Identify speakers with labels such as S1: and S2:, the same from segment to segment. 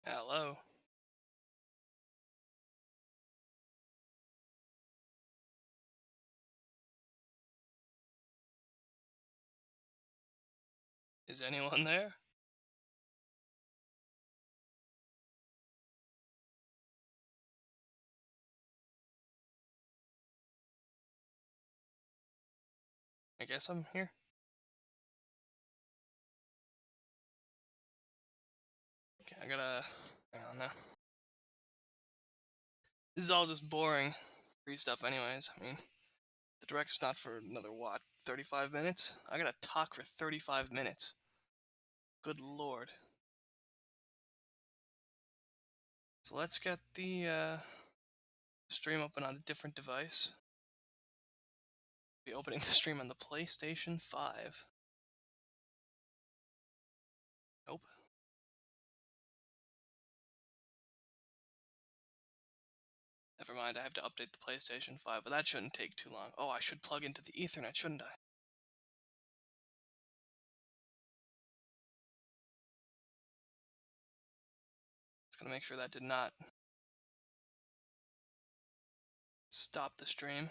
S1: Hello. Is anyone there? I guess I'm here. Okay, I don't know. This is all just boring free stuff anyways. I mean, the direct's not for another, what, 35 minutes? I gotta talk for 35 minutes. Good lord. So let's get the stream open on a different device. Be opening the stream on the PlayStation 5. Nope. Never mind, I have to update the PlayStation 5, but that shouldn't take too long. Oh, I should plug into the Ethernet, shouldn't I? Just gonna make sure that did not stop the stream.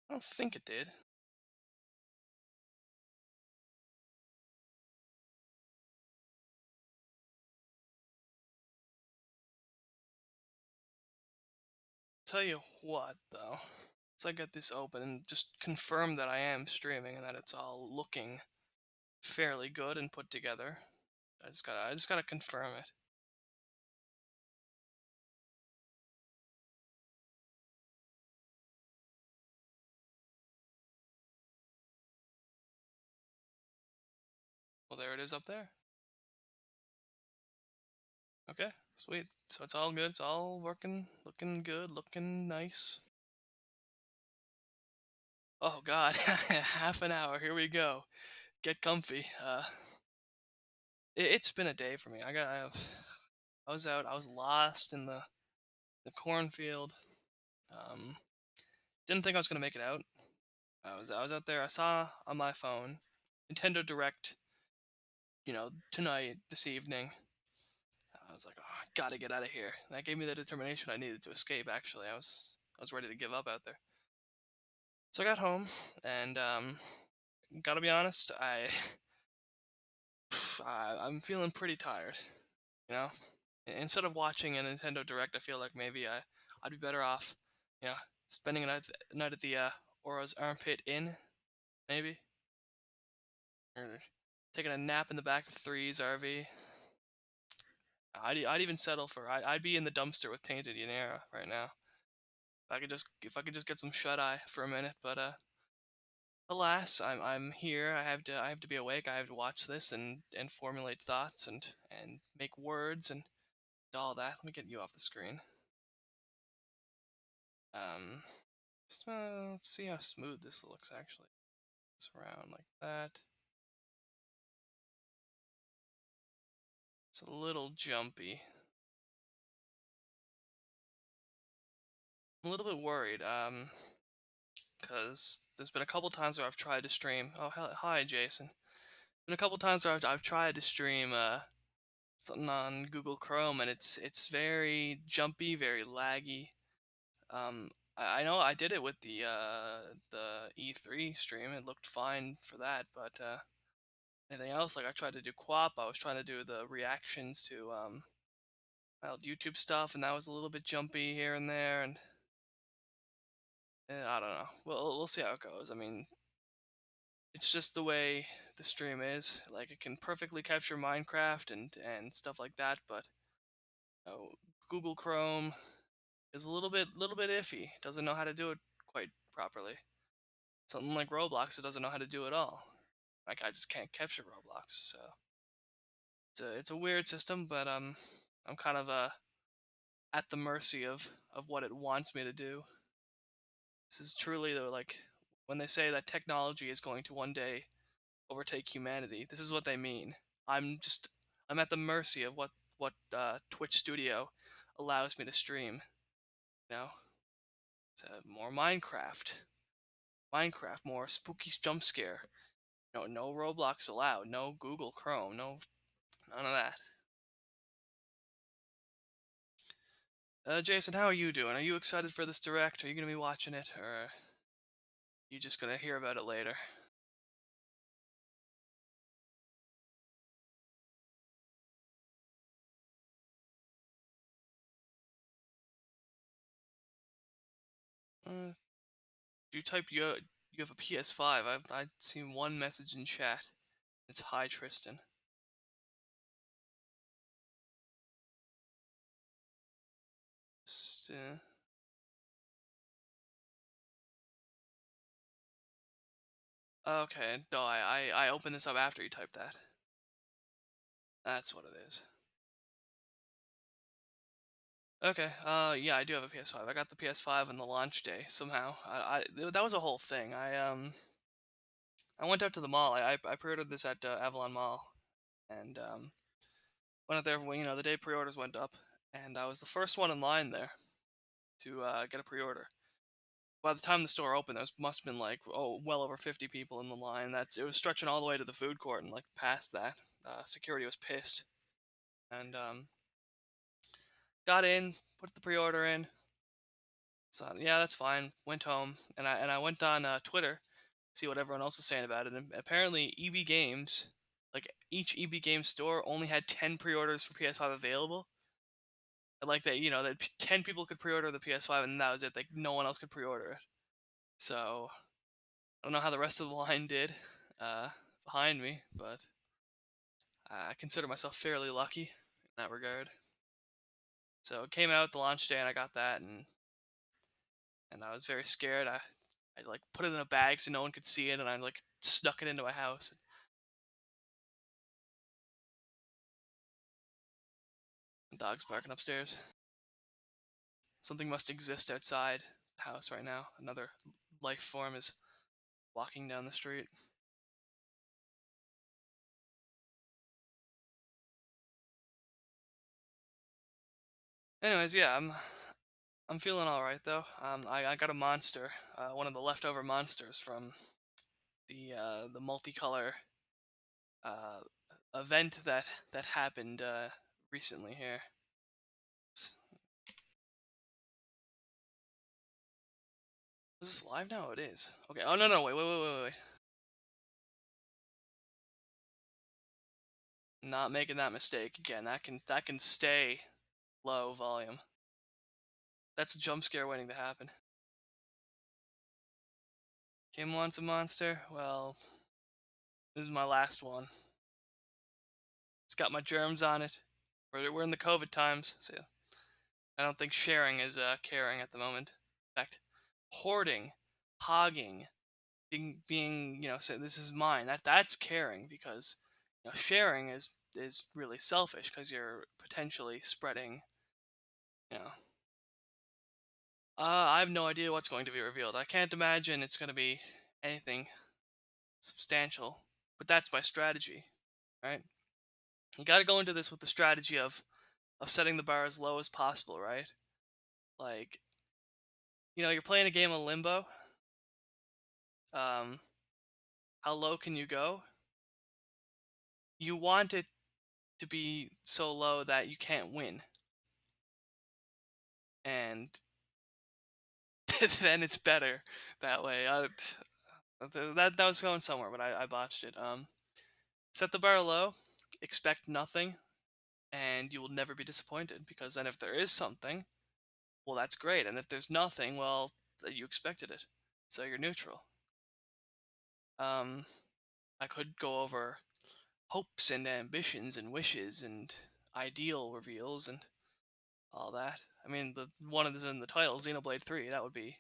S1: I don't think it did. Tell you what, though. Once I get this open and just confirm that I am streaming and that it's all looking fairly good and put together. I just gotta confirm it. Well, there it is up there. Okay, sweet. So it's all good. It's all working, looking good, looking nice. Oh God, half an hour. Here we go. Get comfy. It's been a day for me. I was out. I was lost in the cornfield. Um, didn't think I was gonna make it out. I was out there. I saw on my phone Nintendo Direct, tonight, this evening. I was like, oh, I gotta get out of here. And that gave me the determination I needed to escape. Actually, I was ready to give up out there. So I got home, and gotta be honest, I'm feeling pretty tired. You know, instead of watching a Nintendo Direct, I feel like maybe I'd be better off, you know, spending a night at the Aura's Armpit Inn, maybe, or taking a nap in the back of Three's RV. I'd even settle for I'd be in the dumpster with Tainted Yanera right now. If I could just get some shut eye for a minute, but alas, I'm here. I have to be awake. I have to watch this and formulate thoughts and make words and all that. Let me get you off the screen. Um, let's see how smooth this looks actually. It's around like that. It's a little jumpy. I'm a little bit worried. Because there's been a couple times where I've tried to stream. Oh, hi, Jason. Been a couple times where I've tried to stream something on Google Chrome, and it's very jumpy, very laggy. I know I did it with the E3 stream. It looked fine for that, but anything else, like I tried to do QWOP. I was trying to do the reactions to wild YouTube stuff, and that was a little bit jumpy here and there, and I don't know. We'll see how it goes. I mean, it's just the way the stream is. Like it can perfectly capture Minecraft and stuff like that, but oh, Google Chrome is a little bit iffy. Doesn't know how to do it quite properly. Something like Roblox, it doesn't know how to do it all. Like I just can't capture Roblox, so it's a weird system, but I'm kind of at the mercy of what it wants me to do. This is truly the like when they say that technology is going to one day overtake humanity. This is what they mean. I'm at the mercy of what Twitch Studio allows me to stream. You know, it's more Minecraft, more spooky jump scare. No Roblox allowed. No Google Chrome. No, none of that. Jason, how are you doing? Are you excited for this direct? Are you gonna be watching it, or are you just gonna hear about it later? You type you have a PS5. I've seen one message in chat. It's hi Tristan. Just, okay, no, I opened this up after you typed that. That's what it is. Okay, yeah, I do have a PS5. I got the PS5 on the launch day somehow. That was a whole thing. I went out to the mall. I pre-ordered this at Avalon Mall, and went out there when the day pre-orders went up, and I was the first one in line there to get a pre-order. By the time the store opened, there must have been like well over 50 people in the line. That it was stretching all the way to the food court and like past that. Security was pissed, and got in, put the pre-order in. So yeah, that's fine. Went home and I went on Twitter, see what everyone else was saying about it. And apparently, EB Games, like each EB Games store, only had 10 pre-orders for PS5 available. And like that, that 10 people could pre-order the PS5, and that was it. Like no one else could pre-order it. So I don't know how the rest of the line did uh, behind me, but I consider myself fairly lucky in that regard. So it came out the launch day, and I got that, and I was very scared. I like put it in a bag so no one could see it, and I like snuck it into my house. And dogs barking upstairs. Something must exist outside the house right now. Another life form is walking down the street. Anyways, yeah, I'm feeling all right though. I got a monster, one of the leftover monsters from the multicolor uh, event that happened recently here. Is this live now? It is. Okay. Oh no, wait. Not making that mistake again. That can stay low volume. That's a jump scare waiting to happen. Kim wants a monster. Well, this is my last one. It's got my germs on it. We're in the COVID times, so I don't think sharing is caring at the moment. In fact, hoarding, hogging, being say this is mine. That's caring because sharing is really selfish because you're potentially spreading. You know, I have no idea what's going to be revealed. I can't imagine it's going to be anything substantial, but that's my strategy, right? You got to go into this with the strategy of setting the bar as low as possible, right? Like, you're playing a game of limbo. Um, how low can you go? You want it to be so low that you can't win, and then it's better that way. That was going somewhere, but I botched it. Set the bar low, expect nothing, and you will never be disappointed. Because then, if there is something, well, that's great, and if there's nothing, well, you expected it, so you're neutral. Um, I could go over hopes and ambitions and wishes and ideal reveals and all that. I mean, the one of is in the title, Xenoblade 3. That would be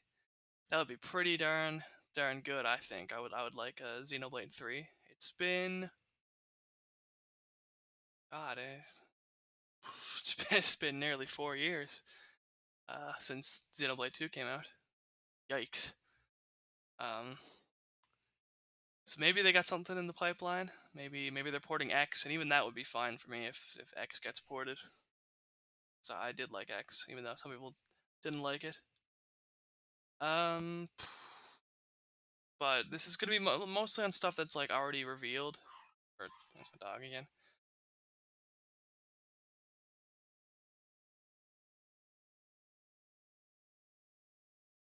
S1: pretty darn good. I think I would like a Xenoblade 3. God, it's been nearly 4 years since Xenoblade 2 came out. Yikes. Um, so maybe they got something in the pipeline. Maybe they're porting X, and even that would be fine for me if X gets ported. So I did like X, even though some people didn't like it. Um, but this is gonna be mostly on stuff that's like already revealed. Or there's my dog again.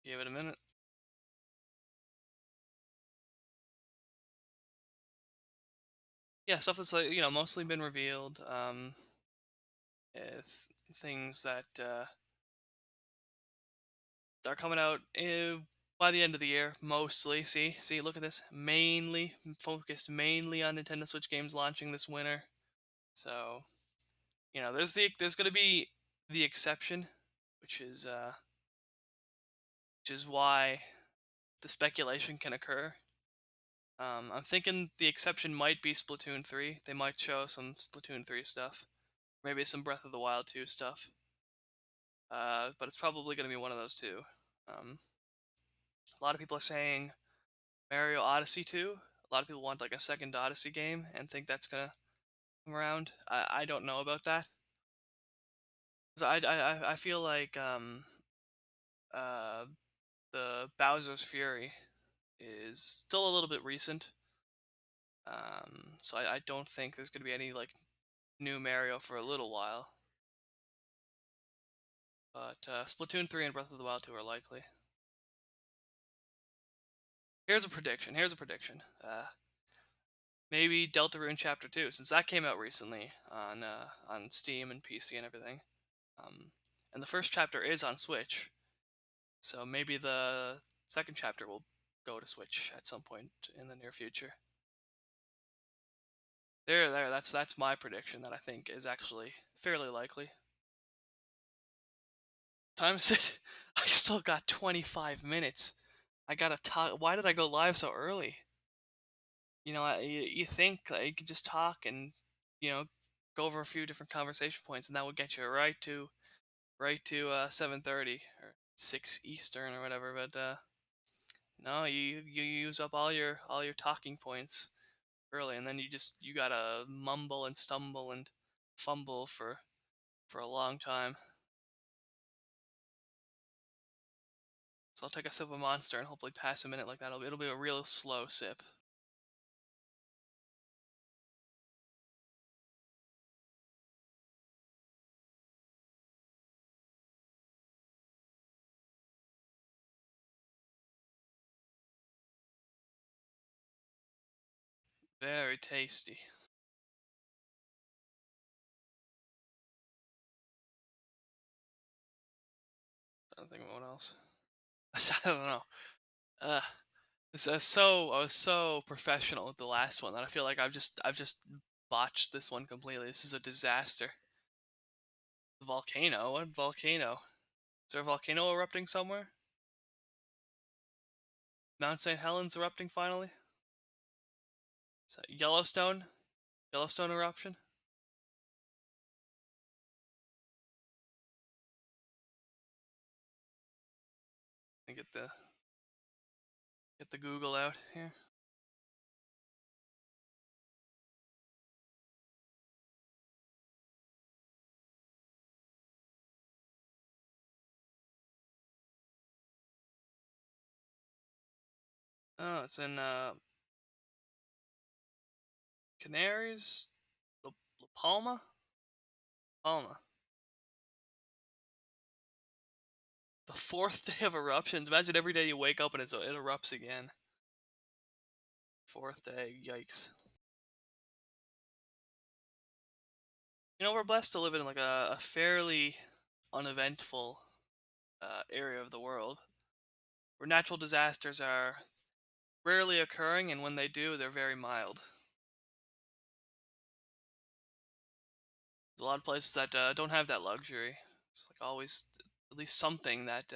S1: Give it a minute. Yeah, stuff that's like mostly been revealed. Things that are coming out by the end of the year, mostly. See, look at this. Mainly focused mainly on Nintendo Switch games launching this winter. So there's gonna be the exception, which is uh, which is why the speculation can occur. I'm thinking the exception might be Splatoon 3. They might show some Splatoon 3 stuff, maybe some Breath of the Wild 2 stuff. But it's probably gonna be one of those two. Um, a lot of people are saying Mario Odyssey 2. A lot of people want like a second Odyssey game and think that's gonna come around. I don't know about that. 'Cause I feel like uh the Bowser's Fury is still a little bit recent. So I don't think there's gonna be any like new Mario for a little while. But Splatoon 3 and Breath of the Wild 2 are likely. Here's a prediction. Here's a prediction. Maybe Deltarune Chapter 2, since that came out recently on Steam and PC and everything. And the first chapter is on Switch, so maybe the second chapter will go to Switch at some point in the near future. There. That's my prediction that I think is actually fairly likely. Time is it? I still got 25 minutes. I gotta talk. Why did I go live so early? You think that you could just talk and you know go over a few different conversation points, and that would get you right to 7:30 or 6 Eastern or whatever. But no, you use up all your talking points early, and then you gotta mumble and stumble and fumble for a long time. So I'll take a sip of Monster and hopefully pass a minute like that. It'll be a real slow sip. Very tasty. I don't think of what else. I don't know. Uh, I was so professional with the last one that I feel like I've just botched this one completely. This is a disaster. The volcano? What volcano? Is there a volcano erupting somewhere? Mount St. Helens erupting finally? Yellowstone? Yellowstone eruption? Let me get the Google out here. Oh, it's in Canaries? La Palma? Palma. The fourth day of eruptions. Imagine every day you wake up and it erupts again. Fourth day, yikes. We're blessed to live in like a fairly uneventful area of the world where natural disasters are rarely occurring, and when they do, they're very mild. There's a lot of places that don't have that luxury. It's like always at least something that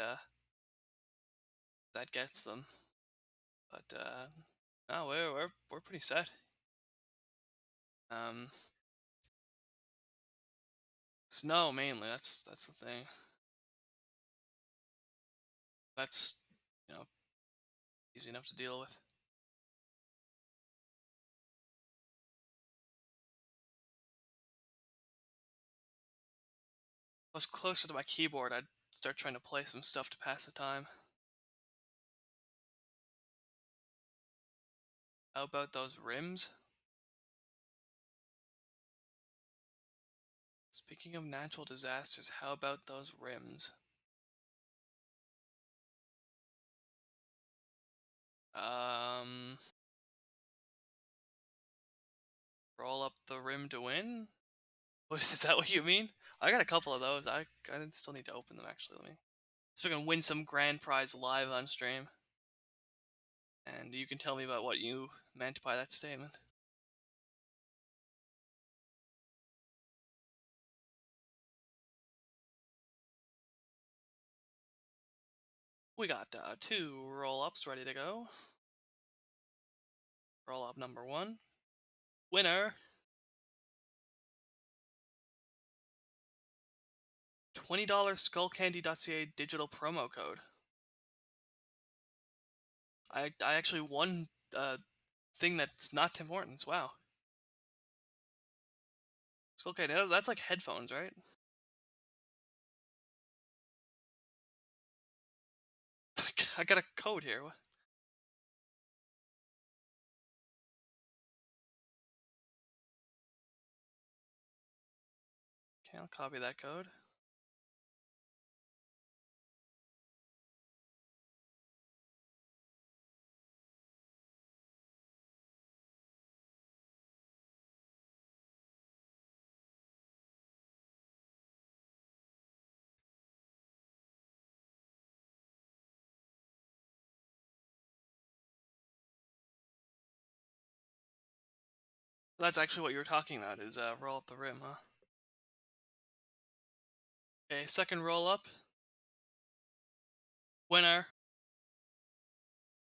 S1: gets them. But no, we're pretty set. Um, Snow mainly. That's the thing. That's you know easy enough to deal with. If I was closer to my keyboard, I'd start trying to play some stuff to pass the time. How about those rims? Speaking of natural disasters, how about those rims? Um, roll up the rim to win? What is that what you mean? I got a couple of those. I still need to open them actually. Let me. So I can win some grand prize live on stream. And you can tell me about what you meant by that statement. We got two roll-ups ready to go. Roll-up number one. Winner. $20 skullcandy.ca digital promo code. I actually won a thing that's not Tim Hortons. Wow. Skullcandy, that's like headphones, right? I got a code here. Okay, I'll copy that code. That's actually what you were talking about, is roll up the rim, huh? Okay, second roll up. Winner.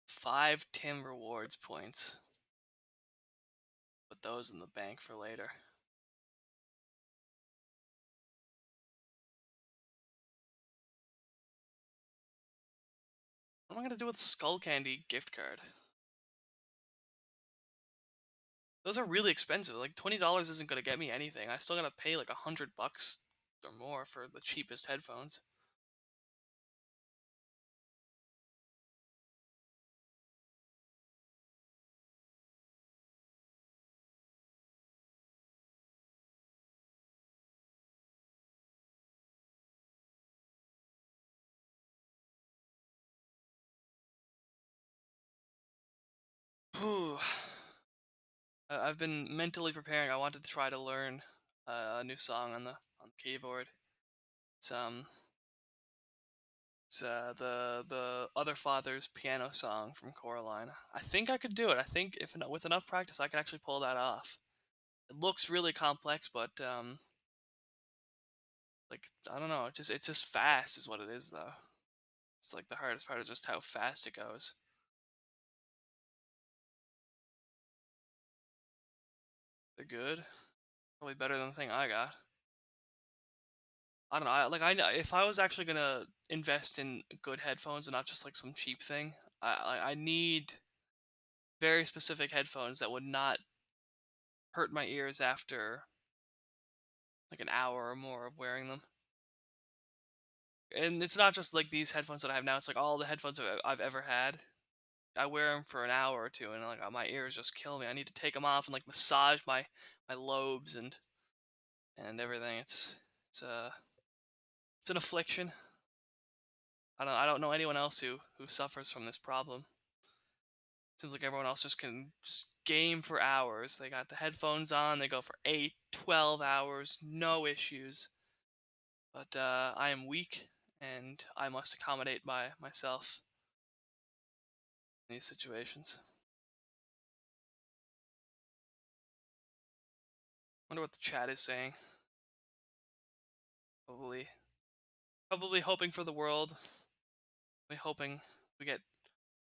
S1: 5 Tim rewards points. Put those in the bank for later. What am I gonna do with Skull Candy gift card? Those are really expensive. Like $20 isn't gonna get me anything. I still gotta pay like $100 or more for the cheapest headphones. Whew. I've been mentally preparing. I wanted to try to learn a new song on the keyboard. It's the Other Father's piano song from Coraline. I think I could do it. I think if with enough practice, I could actually pull that off. It looks really complex, but like I don't know. It's just fast is what it is though. It's like the hardest part is just how fast it goes. They're good. Probably better than the thing I got. I don't know. Like I know if I was actually gonna invest in good headphones and not just like some cheap thing, I need very specific headphones that would not hurt my ears after like an hour or more of wearing them. And it's not just like these headphones that I have now. It's like all the headphones I've ever had. I wear them for an hour or two, and like my ears just kill me. I need to take them off and like massage my lobes and everything. It's an affliction. I don't know anyone else who suffers from this problem. Seems like everyone else just can just game for hours. They got the headphones on, they go for 8, 12 hours, no issues. But I am weak, and I must accommodate myself in these situations. Wonder what the chat is saying. Probably, probably hoping for the world. Probably hoping we get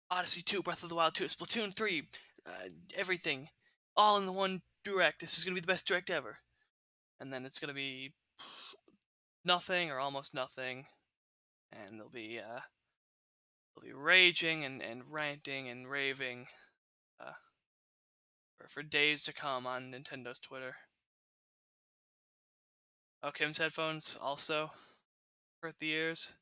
S1: Odyssey 2, Breath of the Wild 2, Splatoon 3, everything, all in the one direct. This is gonna be the best direct ever. And then it's gonna be nothing or almost nothing, and they'll be raging and ranting and raving uh, for days to come on Nintendo's Twitter. Oh, Kim's headphones also hurt the ears.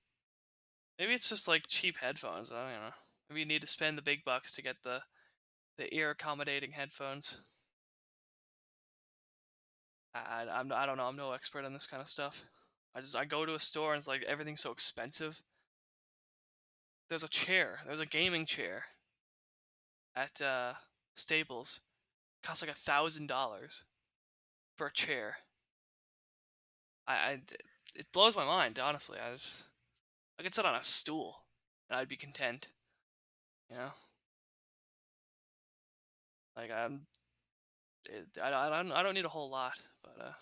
S1: Maybe it's just like cheap headphones. I don't know. Maybe you need to spend the big bucks to get the the ear accommodating headphones. I don't know. I'm no expert on this kind of stuff. I go to a store and it's like everything's so expensive. There's a chair. There's a gaming chair at Staples. Costs like $1,000 for a chair. I it blows my mind, honestly. I could sit on a stool and I'd be content. You know, like I don't need a whole lot, but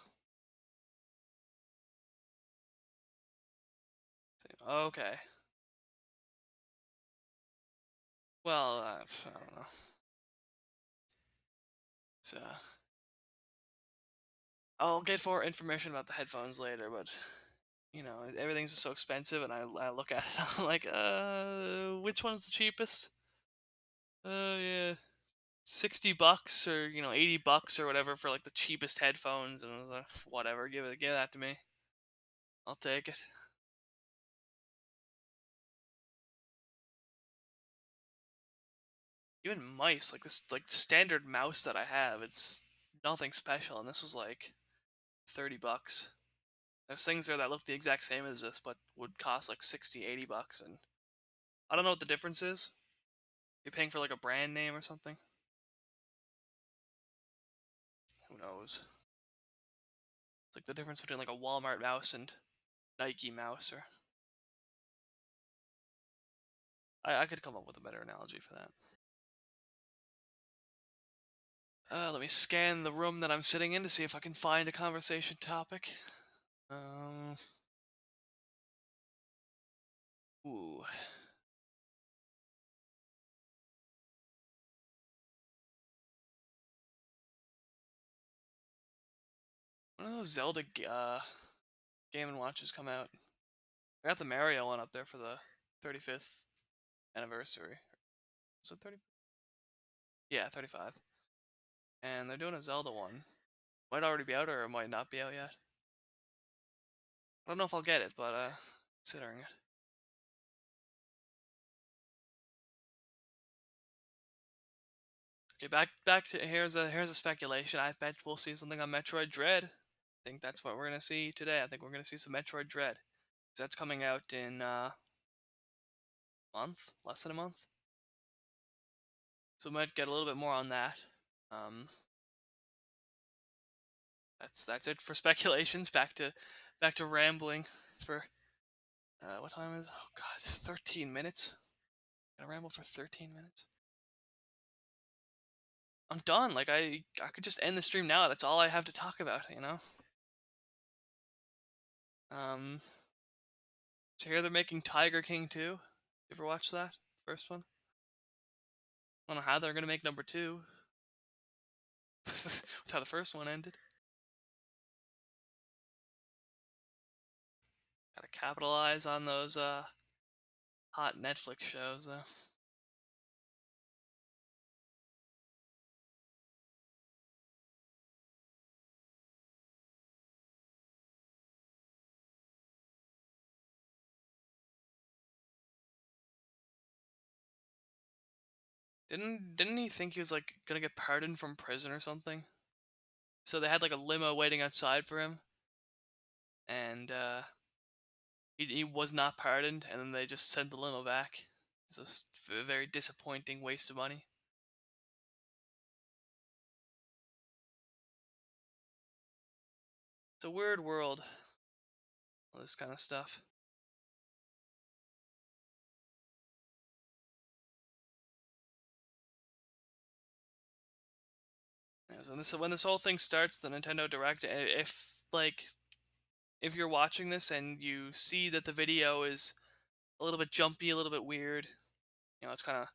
S1: okay. Well, I don't know. So I'll get more information about the headphones later, but everything's so expensive, and I look at it, I'm like, which one's the cheapest? Yeah, $60 or $80 or whatever for like the cheapest headphones, and I was like, whatever, give that to me. I'll take it. Even mice, like this, like standard mouse that I have, it's nothing special, and this was like $30. There's things there that look the exact same as this, but would cost like 60, $80, and I don't know what the difference is. You're paying for like a brand name or something? Who knows? It's like the difference between like a Walmart mouse and Nike mouse, or I could come up with a better analogy for that. Let me scan the room that I'm sitting in to see if I can find a conversation topic. Um, ooh, when are those Zelda Game and Watches come out? I got the Mario one up there for the 35th anniversary. Is it 30? Yeah, 35. And they're doing a Zelda one. Might already be out or it might not be out yet. I don't know if I'll get it, but considering it. Okay, back to here's a speculation. I bet we'll see something on Metroid Dread. I think that's what we're gonna see today. I think we're gonna see some Metroid Dread. 'Cause that's coming out in month, less than a month. So we might get a little bit more on that. Um, that's it for speculations. Back to rambling for what time is? Oh God, 13 minutes. Gonna ramble for 13 minutes. I'm done. Like I could just end the stream now. That's all I have to talk about. Um, so here they're making Tiger King 2. You ever watch that first one? I don't know how they're gonna make number two. With how the first one ended. Gotta capitalize on those hot Netflix shows though. Didn't he think he was like gonna get pardoned from prison or something? So they had like a limo waiting outside for him, and he was not pardoned, and then they just sent the limo back. It's just a very disappointing waste of money. It's a weird world, all this kind of stuff. Yeah, so when this whole thing starts, the Nintendo Direct, if you're watching this and you see that the video is a little bit jumpy, a little bit weird, it's kind of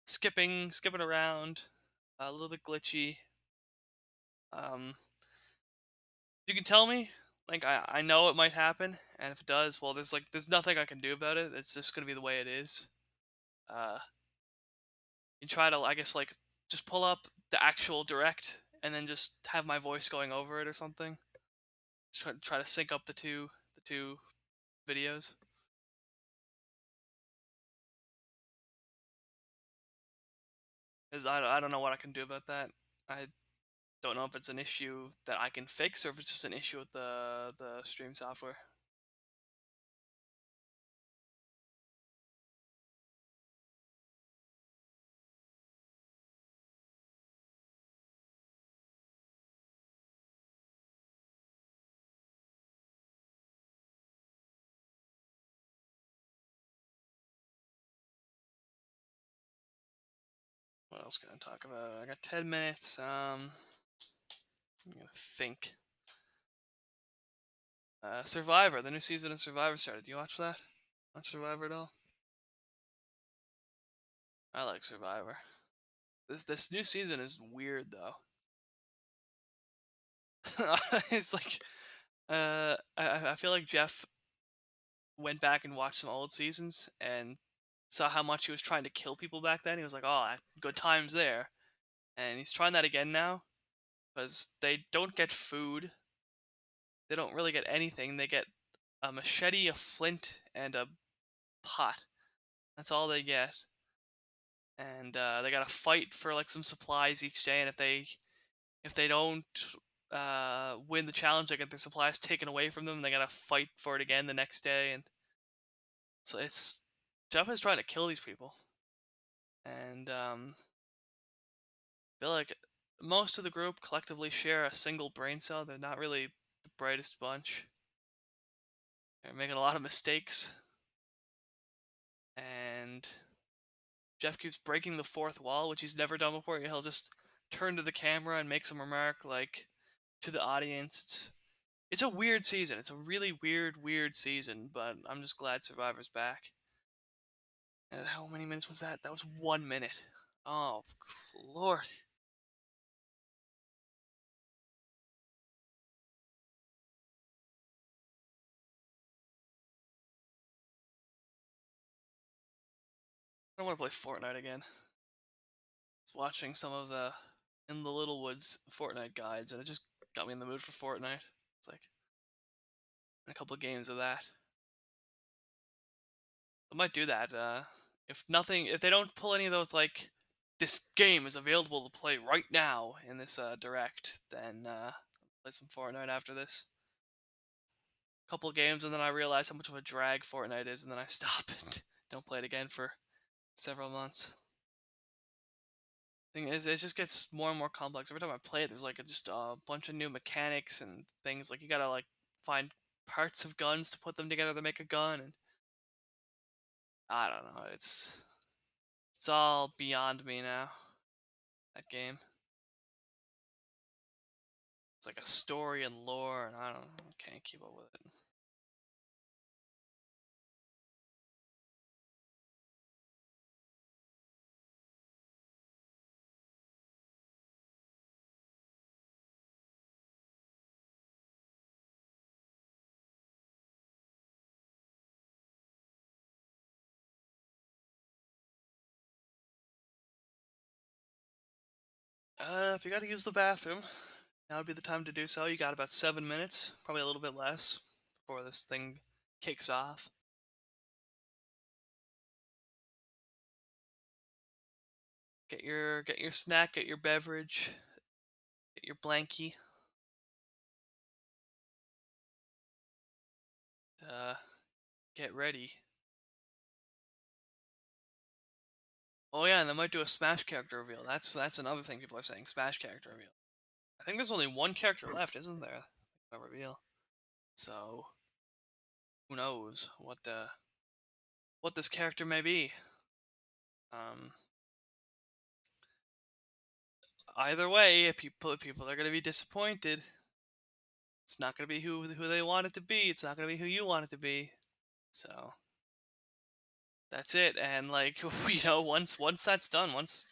S1: skipping around, a little bit glitchy. Um, you can tell me, like I know it might happen, and if it does, well, there's nothing I can do about it. It's just gonna be the way it is. Uh, you try to, I guess, like just pull up the actual direct and then just have my voice going over it or something. Just try to sync up the two videos. 'Cause I don't know what I can do about that. I don't know if it's an issue that I can fix or if it's just an issue with the stream software. What else can I talk about? I got 10 minutes. I'm gonna think. Survivor, the new season of Survivor started. You watch that? Watch Survivor at all? I like Survivor. This new season is weird though. It's like I feel like Jeff went back and watched some old seasons and saw how much he was trying to kill people back then. He was like, "Oh, good times there," and he's trying that again now because they don't get food. They don't really get anything. They get a machete, a flint, and a pot. That's all they get. And they gotta fight for like some supplies each day. And if they don't win the challenge, they get their supplies taken away from them. And they gotta fight for it again the next day. And so it's Jeff is trying to kill these people. And I feel like most of the group collectively share a single brain cell. They're not really the brightest bunch. They're making a lot of mistakes. And Jeff keeps breaking the fourth wall, which he's never done before. He'll just turn to the camera and make some remark like to the audience. It's a weird season. It's a really weird season, but I'm just glad Survivor's back. How many minutes was that? That was 1 minute. Oh, Lord. I don't want to play Fortnite again. I was watching some of the In the Little Woods Fortnite guides, and it just got me in the mood for Fortnite. It's like a couple of games of that. I might do that. If they don't pull any of those like this game is available to play right now in this direct, then I'll play some Fortnite after this. Couple of games, and then I realize how much of a drag Fortnite is, and then I stop and don't play it again for several months. Thing is, it just gets more and more complex every time I play it. There's like just a bunch of new mechanics and things. Like you gotta like find parts of guns to put them together to make a gun, and I don't know. It's all beyond me now. That game. It's like a story and lore, and I don't know. I can't keep up with it. If you gotta use the bathroom, now would be the time to do so. You got about 7 minutes, probably a little bit less, before this thing kicks off. Get your snack, get your beverage, get your blankie. Uh, get ready. Oh yeah, and they might do a Smash character reveal. That's another thing people are saying. Smash character reveal. I think there's only one character left, isn't there? A reveal. So who knows what this character may be. Um, Either way, if people are gonna be disappointed. It's not gonna be who they want it to be. It's not gonna be who you want it to be. So that's it. And like once that's done, once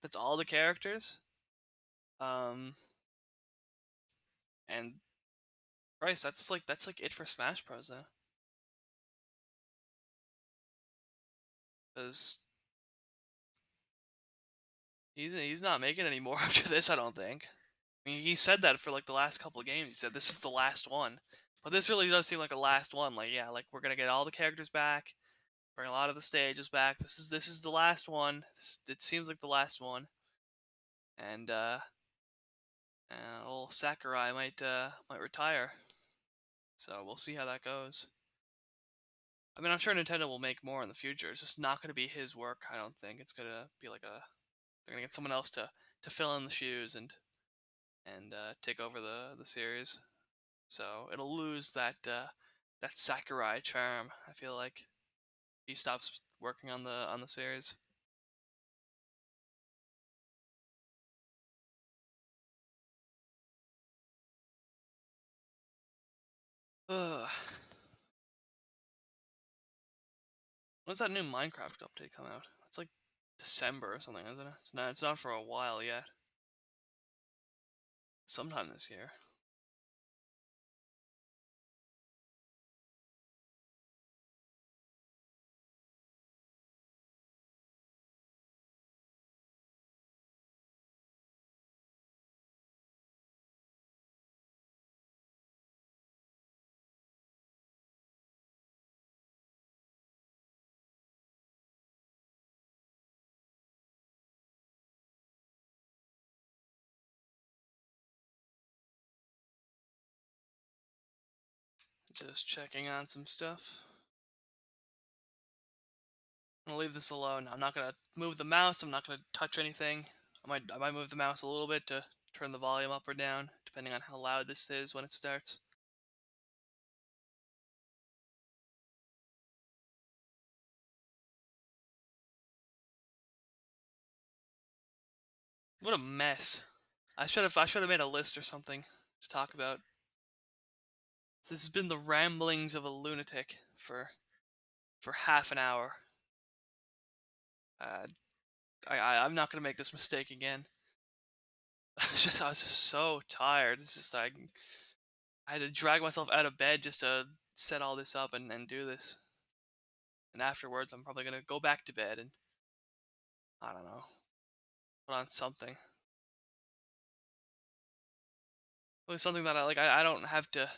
S1: that's all the characters. Um, and Bryce, that's like it for Smash Bros. Then, because he's not making any more after this. I don't think. I mean, he said that for like the last couple of games. He said this is the last one. But this really does seem like a last one. Like, yeah, like we're gonna get all the characters back. Bring a lot of the stages back. This is the last one. It seems like the last one, and old Sakurai might retire. So we'll see how that goes. I mean, I'm sure Nintendo will make more in the future. It's just not going to be his work. I don't think it's going to be like a. They're going to get someone else to fill in the shoes and take over the series. So it'll lose that Sakurai charm. I feel like he stops working on the series. Ugh. When's that new Minecraft update come out? It's like December or something, isn't it? It's not. It's not for a while yet. Sometime this year. Just checking on some stuff. I'm gonna leave this alone. I'm not gonna move the mouse. I'm not gonna touch anything. I might move the mouse a little bit to turn the volume up or down, depending on how loud this is when it starts. What a mess. I should have made a list or something to talk about. This has been the ramblings of a lunatic for half an hour. Uh, I'm not gonna make this mistake again. I was just so tired. It's just I had to drag myself out of bed just to set all this up and do this. And afterwards, I'm probably gonna go back to bed and I don't know, put on something. It was something that I like. I don't have to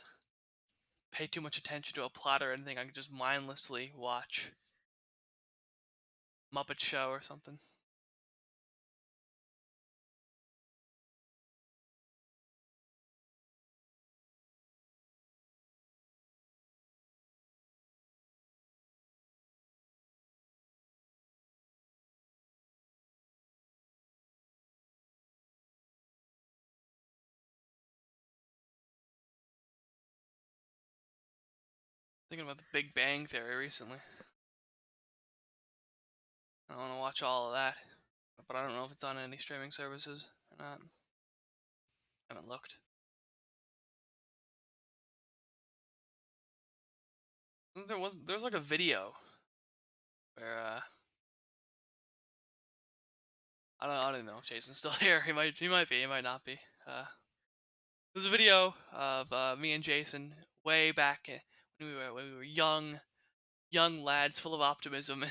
S1: pay too much attention to a plot or anything. I can just mindlessly watch Muppet Show or something. Thinking about the Big Bang Theory recently. I want to watch all of that, but I don't know if it's on any streaming services or not. I haven't looked. There was like a video where I don't even know if Jason's still here. He might be, he might not be. There's a video of me and Jason way back when we were young lads full of optimism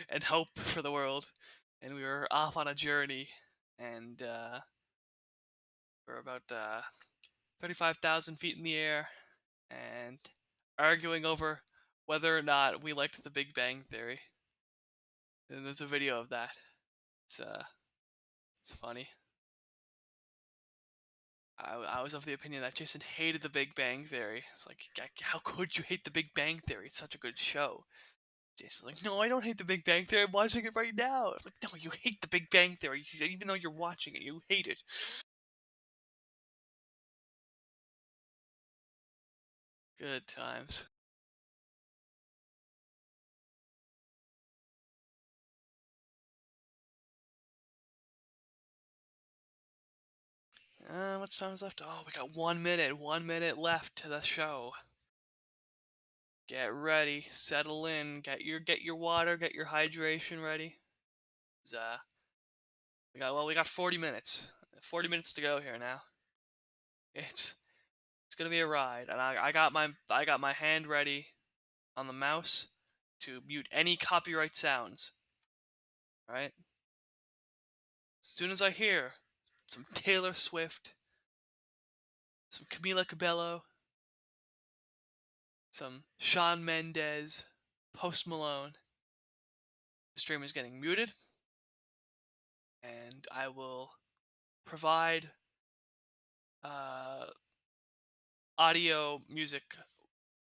S1: and hope for the world, and we were off on a journey, and we're about 35,000 feet in the air, and arguing over whether or not we liked the Big Bang Theory. And there's a video of that. It's uh, it's funny. I was of the opinion that Jason hated the Big Bang Theory. It's like, how could you hate the Big Bang Theory? It's such a good show. Jason was like, no, I don't hate the Big Bang Theory. I'm watching it right now. I was like, no, you hate the Big Bang Theory. Even though you're watching it, you hate it. Good times. Much time is left? Oh, we got 1 minute. 1 minute left to the show. Get ready. Settle in. Get your water. Get your hydration ready. 'Cause, we got 40 minutes. 40 minutes to go here now. It's it's gonna be a ride, and I got my hand ready on the mouse to mute any copyright sounds. All right. As soon as I hear some Taylor Swift, some Camila Cabello, some Shawn Mendes, Post Malone. The stream is getting muted, and I will provide uh, audio music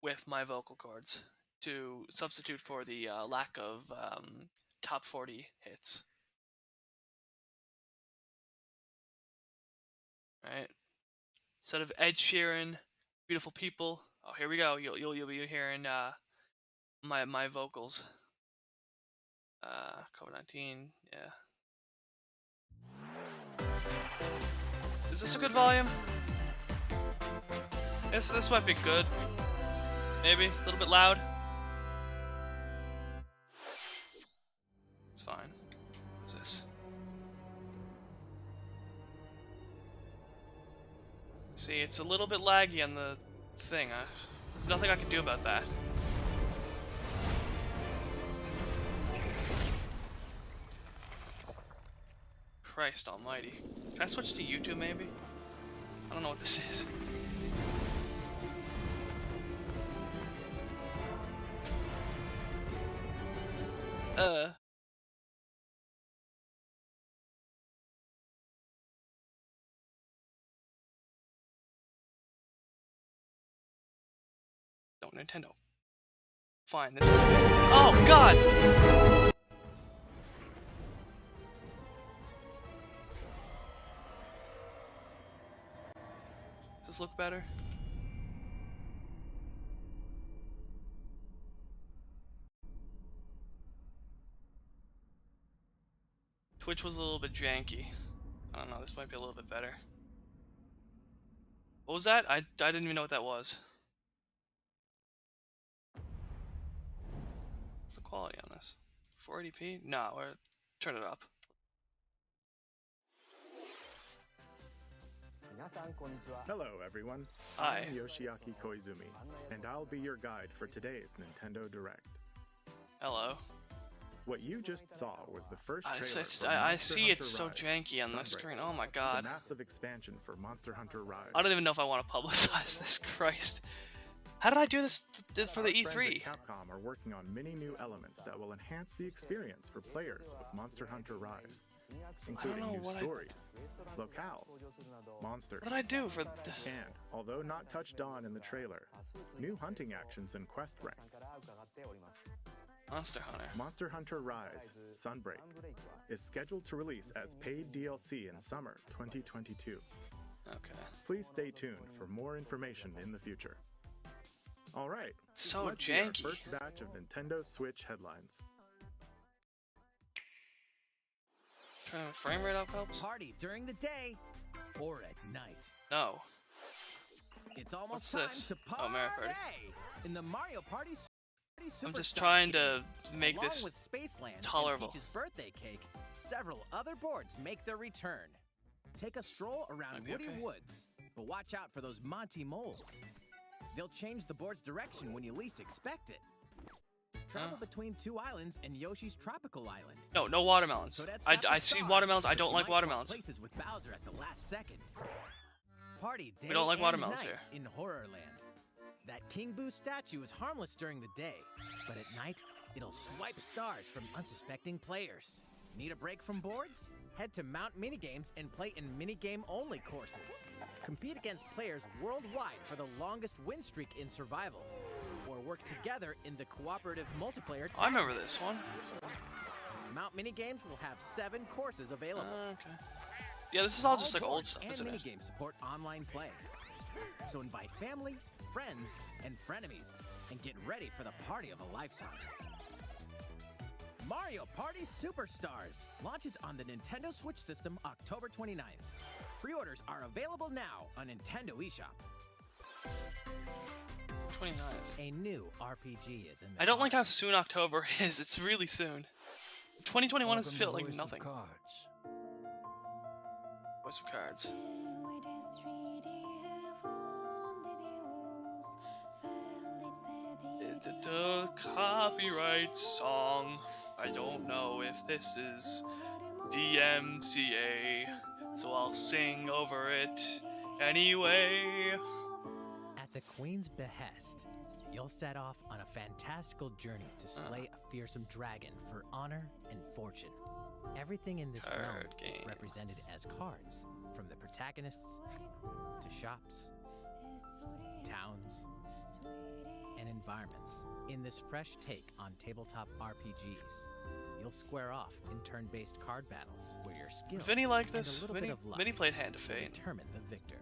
S1: with my vocal cords to substitute for the lack of top 40 hits. Right? Instead of Ed Sheeran, Beautiful People. Oh, here we go. You'll be hearing my vocals. COVID-19. Yeah. Is this a good volume? This might be good. Maybe a little bit loud. It's fine. What's this? See, it's a little bit laggy on the thing. There's nothing I can do about that. Christ almighty. Can I switch to YouTube maybe? I don't know what this is. No, Nintendo. Fine, this one. Oh, God! Does this look better? Twitch was a little bit janky. I don't know, this might be a little bit better. What was that? I didn't even know what that was. What's the quality on this? 480p? No, turn it up.
S2: Hello everyone,
S1: Hi.
S2: I'm Yoshiaki Koizumi, and I'll be your guide for today's Nintendo Direct.
S1: Hello.
S2: What you just saw was the first trailer
S1: I see
S2: Hunter
S1: it's so
S2: Rise,
S1: janky on the
S2: Sunbreak,
S1: screen. Oh my god.
S2: the massive expansion for Monster Hunter Rise.
S1: I don't even know if I want to publicize this, Christ. How did I do this for the
S2: Our friends
S1: E3?
S2: at Capcom are working on many new elements that will enhance the experience for players of Monster Hunter Rise, including
S1: know
S2: new
S1: what
S2: stories, locales, monsters,
S1: What did I do for the...
S2: and, although not touched on in the trailer, new hunting actions and quest rank.
S1: Monster Hunter.
S2: Monster Hunter Rise, Sunbreak, is scheduled to release as paid DLC in summer 2022.
S1: Okay.
S2: Please stay tuned for more information in the future. Alright,
S1: So
S2: let's see our
S1: janky.
S2: first batch of Nintendo Switch headlines.
S1: Turning the frame rate up helps?
S3: Party during the day or at night.
S1: No.
S3: It's almost
S1: What's
S3: time
S1: this?
S3: to
S1: Oh,
S3: party
S1: Mario Party.
S3: in the Mario Party
S1: I'm just
S3: Superstars
S1: trying
S3: game.
S1: to make
S3: Along
S1: this
S3: with Spaceland
S1: tolerable.
S3: and Peach's birthday cake, several other boards make their return. Take a stroll around
S1: Might be
S3: Woody
S1: okay.
S3: Woods, but watch out for those Monty moles. They'll change the board's direction when you least expect it. Travel between two islands and Yoshi's tropical island.
S1: No watermelons.
S3: So that's
S1: I
S3: not the
S1: see
S3: star,
S1: watermelons. I
S3: but
S1: don't
S3: you
S1: like
S3: might swap
S1: watermelons.
S3: Places with Bowser at the last second. Party day
S1: We don't like
S3: and
S1: watermelons
S3: night
S1: here.
S3: in Horrorland. That King Boo statue is harmless during the day, but at night, it'll swipe stars from unsuspecting players. Need a break from boards? Head to Mount Minigames and play in minigame-only courses. Compete against players worldwide for the longest win streak in survival. Or work together in the cooperative multiplayer
S1: I remember this one.
S3: Mount Minigames will have 7 courses available.
S1: Okay. Yeah, this is all just like old
S3: boards
S1: stuff,
S3: and
S1: isn't it?
S3: minigames support online play. So invite family, friends, and frenemies, and get ready for the party of a lifetime. Mario Party Superstars launches on the Nintendo Switch system October 29th. Pre-orders are available now on Nintendo eShop.
S1: 29th.
S3: A new RPG is in the
S1: I don't like how soon October is. It's really soon. 2021 has felt like nothing. Voice of Cards. The copyright song. I don't know if this is DMCA, so I'll sing over it anyway.
S3: At the Queen's behest, you'll set off on a fantastical journey to slay a fearsome dragon for honor and fortune. Everything in this realm is represented as cards, from the protagonists to shops, towns, and environments. In this fresh take on tabletop RPGs, you'll square off in turn-based card battles where your skills
S1: Vinny liked
S3: and
S1: this.
S3: a little bit of luck
S1: Vinny played Hand of
S3: will
S1: Fate.
S3: determine the victor.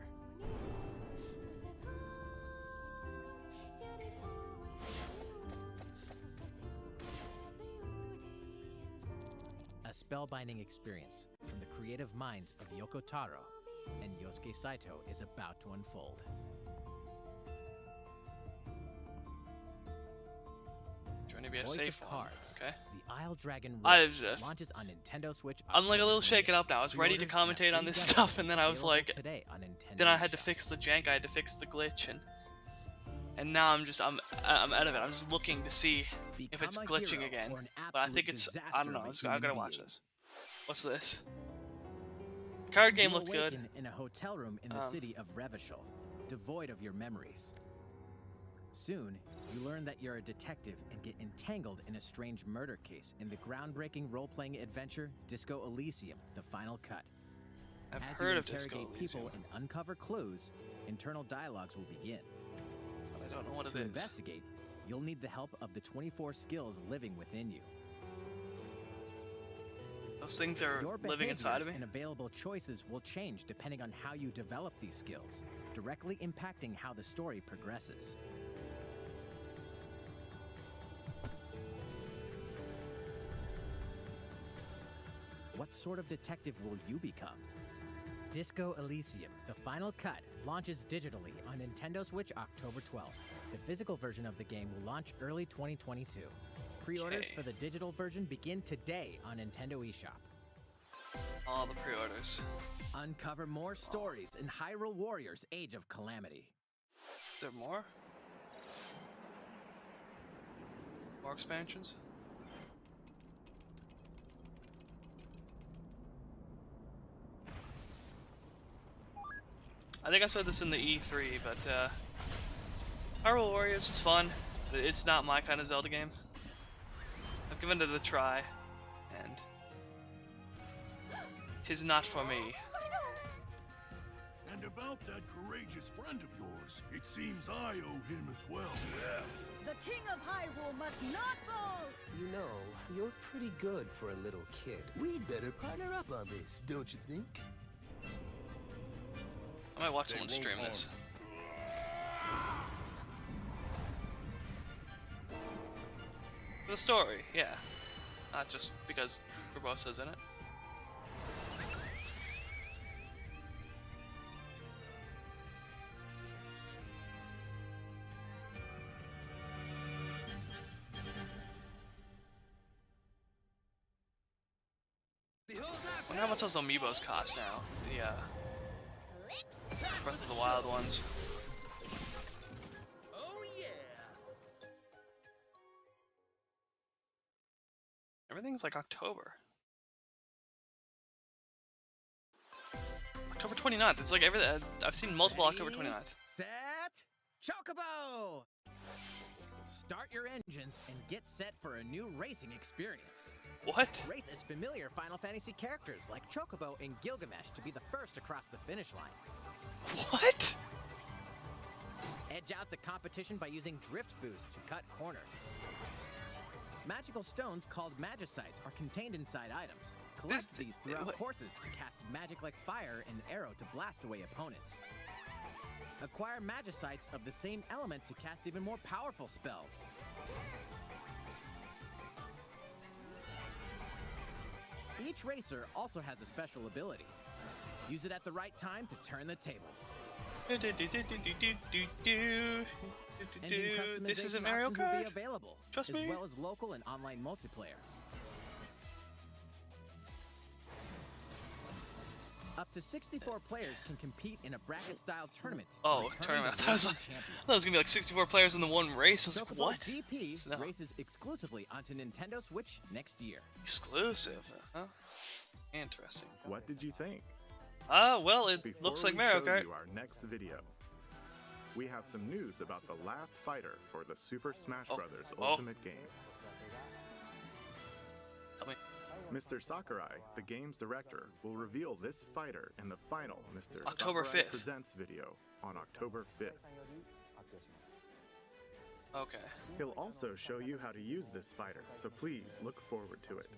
S3: A spellbinding experience from the creative minds of Yoko Taro and Yosuke Saito is about to unfold.
S1: Trying to be a
S3: Voice
S1: safe
S3: of
S1: one.
S3: Cards,
S1: Okay.
S3: The Isle Dragon
S1: I've
S3: Rise
S1: just-
S3: launches on Nintendo Switch.
S1: I'm like a little
S3: October
S1: shaken
S3: 28th.
S1: up now. I was ready to
S3: Pre-orders and a
S1: commentate on
S3: free
S1: this
S3: demo
S1: stuff, and then I was
S3: available
S1: like,
S3: today on Nintendo
S1: then I had to
S3: eShop.
S1: fix the jank. I had to fix the glitch, and now I'm out of it. I'm just looking to see if
S3: Become
S1: it's
S3: a
S1: glitching
S3: hero
S1: again.
S3: or an
S1: But I
S3: absolute
S1: think it's. I don't know.
S3: disaster of a
S1: I gotta
S3: human
S1: watch
S3: being.
S1: this. What's this? The card game
S3: You
S1: looked good.
S3: awaken in a hotel room in the city of Revachol, devoid of your memories. Soon, you learn that you're a detective and get entangled in a strange murder case in the groundbreaking role-playing adventure Disco Elysium: The Final Cut.
S1: I've
S3: As
S1: heard
S3: you
S1: of Disco
S3: interrogate
S1: Elysium,
S3: people and uncover clues, internal dialogues will begin.
S1: but I don't know what it
S3: To
S1: is.
S3: investigate, you'll need the help of the 24 skills living within you.
S1: Those things are
S3: Your
S1: living inside of me.
S3: behaviors and available choices will change depending on how you develop these skills, directly impacting how the story progresses. What sort of detective will you become? Disco Elysium: The Final Cut launches digitally on Nintendo Switch October 12th. The physical version of the game will launch early 2022. Pre-orders
S1: Okay.
S3: for the digital version begin today on Nintendo eShop.
S1: All the pre-orders.
S3: Uncover more stories in Hyrule Warriors: Age of Calamity.
S1: Is there more? More expansions? I think I said this in the E3, but Hyrule Warriors is fun. But it's not my kind of Zelda game. I've given it a try, and 'tis not for me.
S4: And about that courageous friend of yours, it seems I owe him as well. Yeah.
S5: The King of Hyrule must not fall!
S6: You know, you're pretty good for a little kid.
S4: We'd better partner up on this, don't you think?
S1: I might watch someone stream this. The story, yeah. Not just because Barbosa's in it. I wonder how much those amiibos cost now. The Breath of the Wild ones.
S4: Oh yeah!
S1: Everything's like October. October 29th. It's like everything. I've seen multiple October 29th.
S3: Set, Chocobo! Start your engines and get set for a new racing experience.
S1: What?
S3: Race as familiar Final Fantasy characters like Chocobo and Gilgamesh to be the first across the finish line.
S1: What?
S3: Edge out the competition by using Drift Boost to cut corners. Magical stones called Magicites are contained inside items. Collect these throughout
S1: what?
S3: courses to cast magic like fire and arrow to blast away opponents. Acquire Magicites of the same element to cast even more powerful spells. Each racer also has a special ability. Use it at the right time to turn the tables. Engine
S1: This isn't
S3: customization
S1: Mario
S3: options will
S1: Kart.
S3: be available,
S1: Trust
S3: as
S1: me.
S3: well as local and online multiplayer. Up to 64 players can compete in a bracket-style tournament. to
S1: Oh,
S3: return
S1: tournament.
S3: the
S1: I thought
S3: reigning champion.
S1: it was gonna be like 64 players in the one race. I was like,
S3: Chocobo
S1: what?
S3: GP
S1: It's not
S3: races exclusively onto Nintendo Switch next year.
S1: exclusive, huh? Interesting.
S2: What did you think?
S1: Well, it
S2: Before
S1: looks like
S2: we
S1: Mario
S2: show
S1: Kart.
S2: you our next video, we have some news about the last fighter for the Super Smash Bros.
S1: Oh.
S2: Ultimate game.
S1: Tell me.
S2: Mr. Sakurai, the game's director, will reveal this fighter in the final Mr.
S1: October
S2: Sakurai
S1: 5th.
S2: Presents video on October 5th.
S1: Okay.
S2: He'll also show you how to use this fighter, so please look forward to it.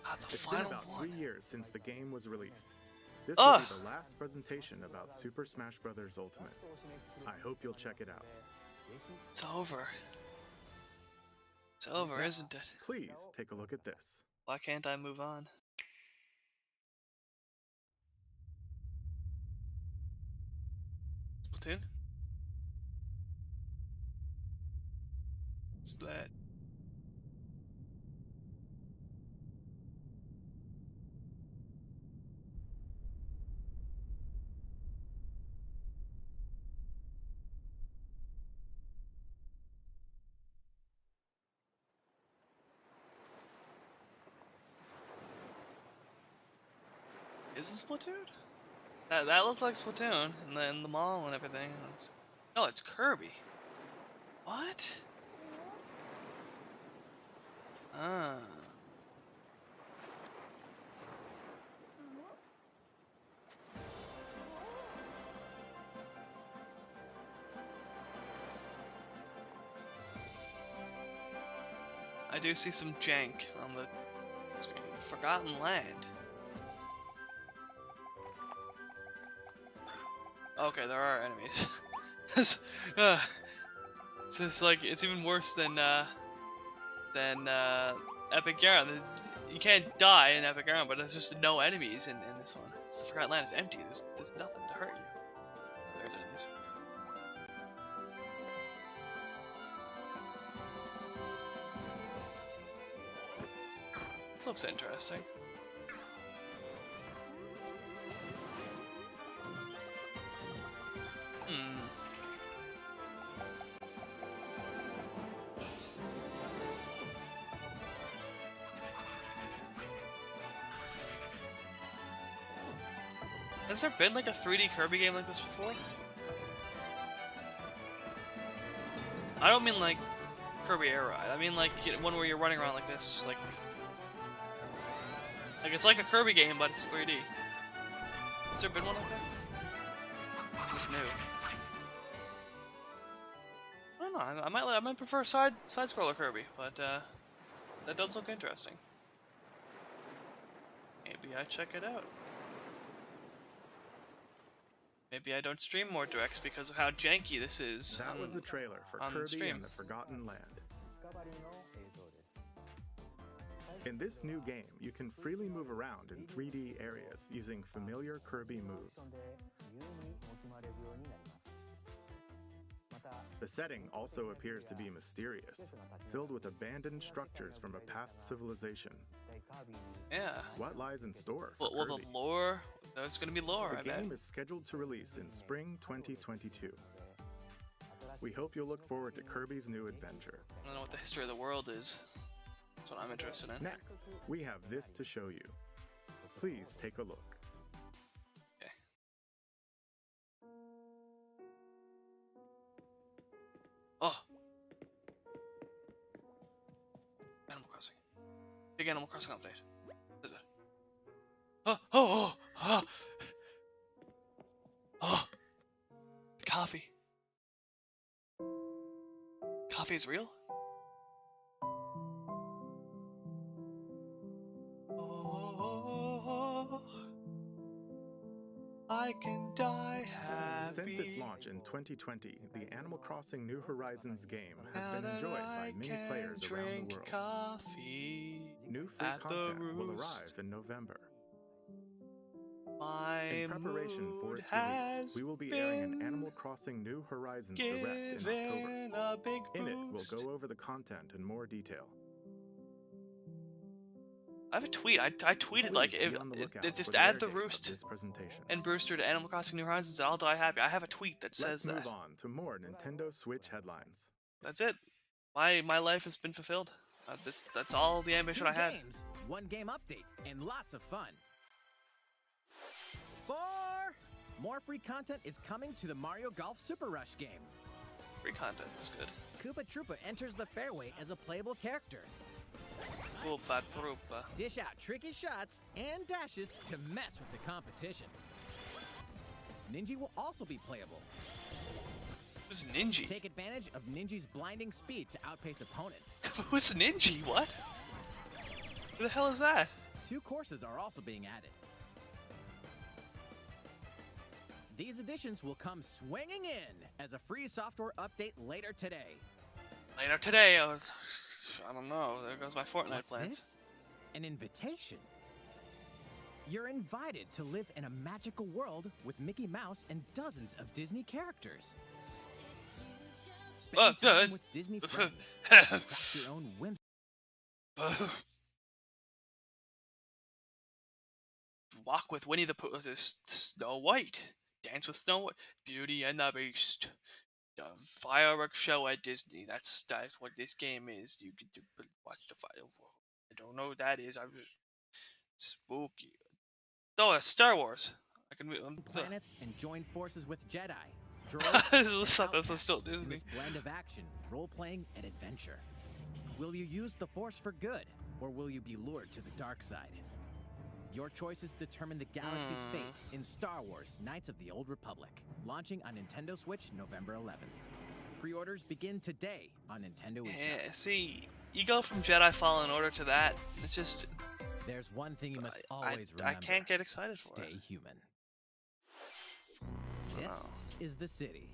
S1: Ah, the
S2: It's been
S1: final
S2: about
S1: one.
S2: 3 years since the game was released. This
S1: Ugh.
S2: will be the last presentation about Super Smash Bros. Ultimate. I hope you'll check it out.
S1: It's over. It's over, isn't it?
S2: Please take a look at this.
S1: Why can't I move on? Splatoon? Splat. Is it Splatoon? That looked like Splatoon, and then the mall and everything. No, it's Kirby. What? Ah. I do see some jank on the screen. Forgotten Land. Okay, there are enemies. It's just like it's even worse than Epic Yarn. You can't die in Epic Yarn, but there's just no enemies in this one. It's the Forgotten Land is empty. There's nothing to hurt you. Oh, there's enemies. This looks interesting. Has there been like a 3D Kirby game like this before? I don't mean like Kirby Air Ride. I mean like one where you're running around like this, like it's like a Kirby game, but it's 3D. Has there been one like that? Just new. I don't know. I might prefer side scroller Kirby, but that does look interesting. Maybe I check it out. Maybe I don't stream more directs because of how janky this is.
S2: That was the trailer for
S1: on
S2: Kirby
S1: stream.
S2: and the Forgotten Land. In this new game, you can freely move around in 3D areas using familiar Kirby moves. The setting also appears to be mysterious, filled with abandoned structures from a past civilization.
S1: Yeah.
S2: What lies in store for
S1: Well,
S2: Kirby?
S1: the lore. There's gonna be lore,
S2: The
S1: I bet.
S2: game is scheduled to release in spring 2022. We hope you'll look forward to Kirby's new adventure.
S1: I don't know what the history of the world is. That's what I'm interested in.
S2: Next, we have this to show you. Please take a look.
S1: Okay. Oh! Animal Crossing. Big Animal Crossing update. What is it? Oh! Coffee. Coffee is real? Oh, I can die happy.
S2: Since its launch in 2020, the Animal Crossing New Horizons game has been enjoyed by many players around the world.
S1: Coffee
S2: New free
S1: at the
S2: content will arrive
S1: roost.
S2: in November.
S1: My
S2: In preparation for
S1: mood
S2: its release,
S1: has
S2: we will be airing an
S1: been
S2: Animal Crossing New Horizons Direct in October.
S1: given a big
S2: In it,
S1: boost.
S2: we'll go over the content in more detail.
S1: I have a tweet. I tweeted like
S2: Please be on the lookout
S1: it just
S2: for the
S1: add
S2: air
S1: the
S2: date of
S1: roost
S2: this presentation.
S1: and Brewster to Animal Crossing New Horizons and I'll die happy. I have a tweet that says
S2: Let's
S1: that.
S2: move on to more Nintendo Switch headlines.
S1: That's it. My life has been fulfilled. That's all the ambition
S3: Two
S1: I had.
S3: games, one game update, and lots of fun. For More free content is coming to the Mario Golf Super Rush game.
S1: Free content is good.
S3: Koopa Troopa enters the fairway as a playable character.
S1: Koopa Troopa.
S3: Dish out tricky shots and dashes to mess with the competition. Ninja will also be playable.
S1: Who's Ninja?
S3: Take advantage of Ninja's blinding speed to outpace opponents.
S1: Who's Ninja? What? Who the hell is that?
S3: 2 courses are also being added. These additions will come swinging in as a free software update later today.
S1: Later today, I don't know. There goes my Fortnite
S3: What's
S1: plans.
S3: this? An invitation. You're invited to live in a magical world with Mickey Mouse and dozens of Disney characters. Spend time with Disney friends. Craft your own whims.
S1: Walk with Winnie the Pooh. Snow White. Dance with Snow White. Beauty and the Beast. The fireworks show at Disney. That's what this game is. You get to watch the fireworks. I don't know what that is. I'm just spooky. Oh, it's Star Wars. I can.
S3: Planets and join forces with Jedi.
S1: This is still
S3: in
S1: Disney.
S3: this blend of action, role-playing, and adventure. Will you use the Force for good, or will you be lured to the dark side? Your choices determine the galaxy's fate in Star Wars: Knights of the Old Republic, launching on Nintendo Switch November 11th. Pre-orders begin today on Nintendo eShop.
S1: Yeah, see, you go from Jedi Fallen Order to that. It's just
S3: There's one thing you must always remember.
S1: I can't get excited for
S3: Stay
S1: it.
S3: human. This is the city,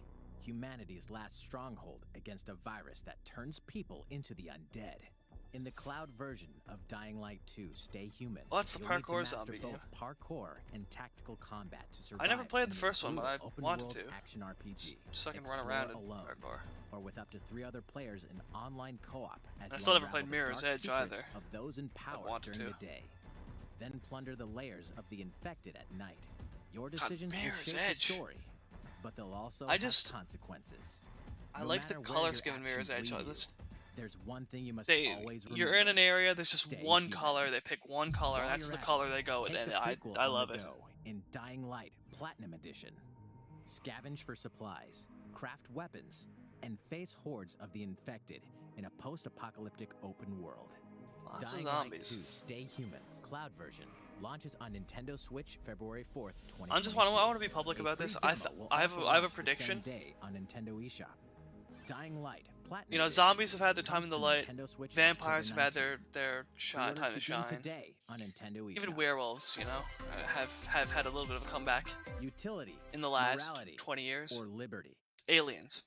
S3: humanity's last stronghold against a virus that turns people into the undead. In the cloud version of Dying Light 2, Stay Human.
S1: Well, that's the
S3: you'll need to
S1: parkour
S3: master
S1: zombie
S3: both
S1: game.
S3: parkour and tactical combat to survive.
S1: I never played
S3: in
S1: the
S3: this
S1: first one, but I
S3: brutal
S1: wanted
S3: open-world
S1: to.
S3: Action RPG.
S1: So I can run
S3: Explore
S1: around in
S3: alone,
S1: parkour.
S3: or with up to 3 other players in online co-op. As
S1: I
S3: you
S1: still never
S3: unravel
S1: played
S3: the
S1: Mirror's
S3: dark
S1: Edge
S3: secrets
S1: either.
S3: Of those in power
S1: wanted
S3: during
S1: to.
S3: the day. Then plunder the layers of the infected at night. Your
S1: God,
S3: decisions will
S1: Mirror's
S3: shape
S1: Edge.
S3: the story, but they'll also
S1: I
S3: have
S1: just-
S3: consequences.
S1: I
S3: No
S1: like the
S3: matter where
S1: color
S3: your
S1: scheme in Mirror's
S3: actions
S1: Edge.
S3: lead you, there's one thing you must always remember.
S1: You're in an area. There's just
S3: Stay
S1: one
S3: human.
S1: color. They pick one color.
S3: While
S1: That's
S3: you're
S1: the
S3: at
S1: color
S3: it,
S1: they go with,
S3: take
S1: and
S3: the prequel
S1: I
S3: on
S1: love
S3: the
S1: it.
S3: go in Dying Light Platinum Edition. Scavenge for supplies, craft weapons, and face hordes of the infected in a post-apocalyptic open world.
S1: Lots of
S3: Dying
S1: zombies.
S3: Light 2 Stay Human Cloud version launches on Nintendo Switch February 4th, 2022.
S1: I want to be public about this. I have a prediction.
S3: Day on Nintendo eShop. Dying Light Platinum.
S1: You know,
S3: Edition
S1: zombies have had their time in
S3: comes
S1: the
S3: to
S1: light.
S3: Nintendo Switch
S1: Vampires have
S3: October
S1: had
S3: 19th.
S1: their time to
S3: Pre-orders begin
S1: shine.
S3: today on Nintendo eShop.
S1: Even werewolves, you know, have had a little bit of a comeback
S3: Utility
S1: in the last
S3: morality,
S1: 20 years.
S3: or liberty.
S1: Aliens.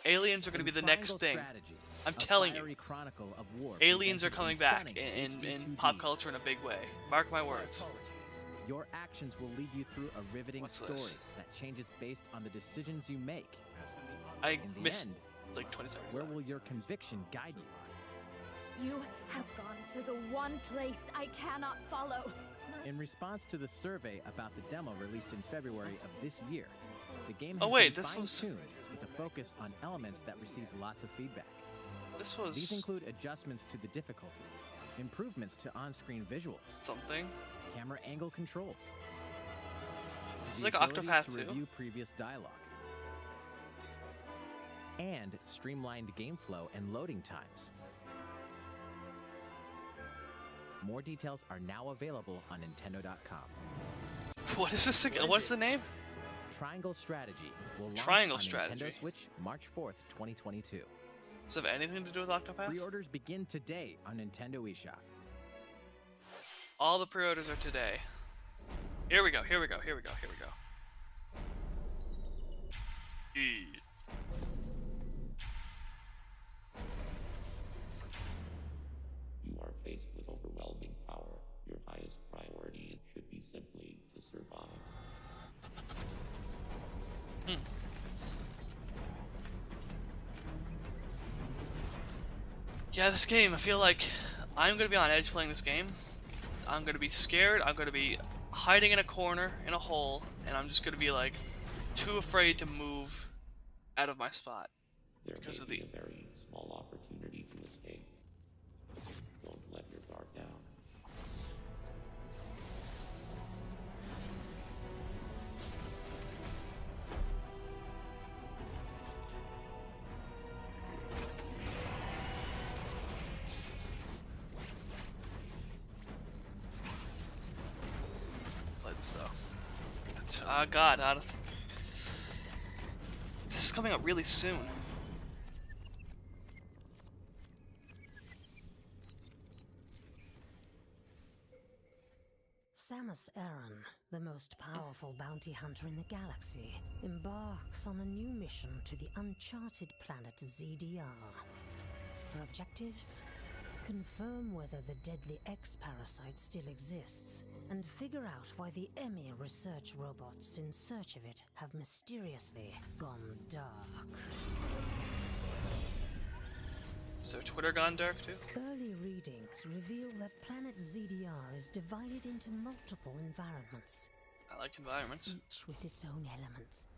S1: Aliens are going to be the
S3: Triangle
S1: next thing.
S3: Strategy,
S1: I'm
S3: a
S1: telling you.
S3: fiery chronicle of war
S1: Aliens are
S3: presented
S1: coming
S3: in
S1: back
S3: stunning
S1: in
S3: HD
S1: pop
S3: 2D.
S1: culture in a big way. Mark my words.
S3: Your actions will lead you through a riveting
S1: What's
S3: story
S1: this?
S3: that changes based on the decisions you make.
S1: I
S3: In the
S1: missed
S3: end,
S1: like 20 seconds.
S3: where
S1: of that.
S3: will your conviction guide you?
S5: You have gone to the one place I cannot follow.
S3: In response to the survey about the demo released in February of this year, the game
S1: Oh,
S3: has
S1: wait,
S3: been
S1: this was-
S3: fine-tuned with a focus on elements that received lots of feedback.
S1: This
S3: These
S1: was
S3: include adjustments to the difficulty, improvements to on-screen visuals,
S1: something.
S3: camera angle controls.
S1: This is
S3: the
S1: like
S3: ability
S1: Octopath
S3: to
S1: 2.
S3: review previous dialogue, and streamlined game flow and loading times. More details are now available on Nintendo.com.
S1: What is this again? What's the name?
S3: Triangle Strategy will launch
S1: Triangle
S3: on
S1: Strategy.
S3: Nintendo Switch March 4th, 2022.
S1: Does it have anything to do with Octopath?
S3: Pre-orders begin today on Nintendo eShop.
S1: All the pre-orders are today. Here we go. Here we go. Here we go. Here we go. E.
S7: You are faced with overwhelming power. Your highest priority should be simply to survive.
S1: Yeah, this game, I feel like I'm gonna be on edge playing this game. I'm gonna be scared, I'm gonna be hiding in a corner, in a hole, and I'm just gonna be like, too afraid to move out of my spot.
S7: There
S1: Because
S7: may
S1: of
S7: be
S1: the-
S7: a very small opportunity to escape. Don't let your guard down.
S1: this though. But, God, this is coming out really soon.
S8: Samus Aran, the most powerful bounty hunter in the galaxy, embarks on a new mission to the uncharted planet ZDR. Her objectives? Confirm whether the deadly X-parasite still exists, and figure out why the Emmy research robots in search of it have mysteriously gone dark.
S1: So Twitter gone dark too?
S8: Early readings reveal that planet ZDR is divided into multiple environments,
S1: I like environments.
S8: each with its own elements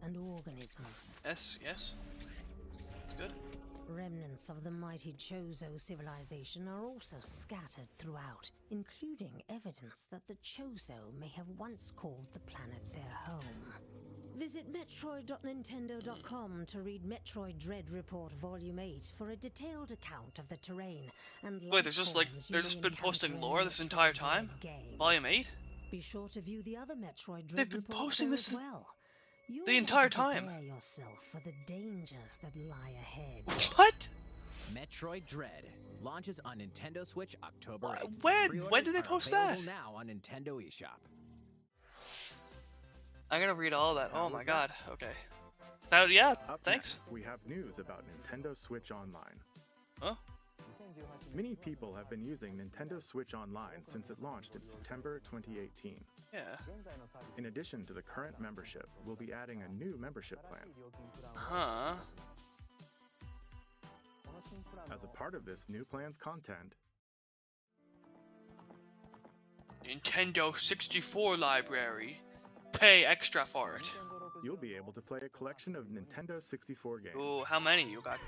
S8: and organisms.
S1: Yes. That's good.
S8: Remnants of the mighty Chozo civilization are also scattered throughout, including evidence that the Chozo may have once called the planet their home. Visit Metroid.Nintendo.com to read Metroid Dread Report Volume 8 for a detailed account of the terrain and
S1: Wait, there's just been posting lore this entire time? Volume 8?
S8: Be sure to view the other Metroid Dread
S1: They've been
S8: reports
S1: posting
S8: there
S1: this
S8: as well. You'll
S1: the
S8: want
S1: entire
S8: to
S1: time.
S8: prepare yourself for the dangers that lie ahead.
S1: What?
S3: Metroid Dread launches on Nintendo Switch October 8th.
S1: When?
S3: Pre-orders
S1: When did they
S3: are
S1: post
S3: available
S1: that?
S3: now on Nintendo eShop.
S1: I'm gonna read all that. Oh my god. Okay. That, yeah,
S2: Up
S1: thanks.
S2: next, we have news about Nintendo Switch Online.
S1: Huh?
S2: Many people have been using Nintendo Switch Online since it launched in September 2018.
S1: Yeah.
S2: In addition to the current membership, we'll be adding a new membership plan.
S1: Huh.
S2: As a part of this new plan's content,
S1: Nintendo 64 library. Pay extra for it.
S2: you'll be able to play a collection of Nintendo 64 games.
S1: Ooh, how many? You got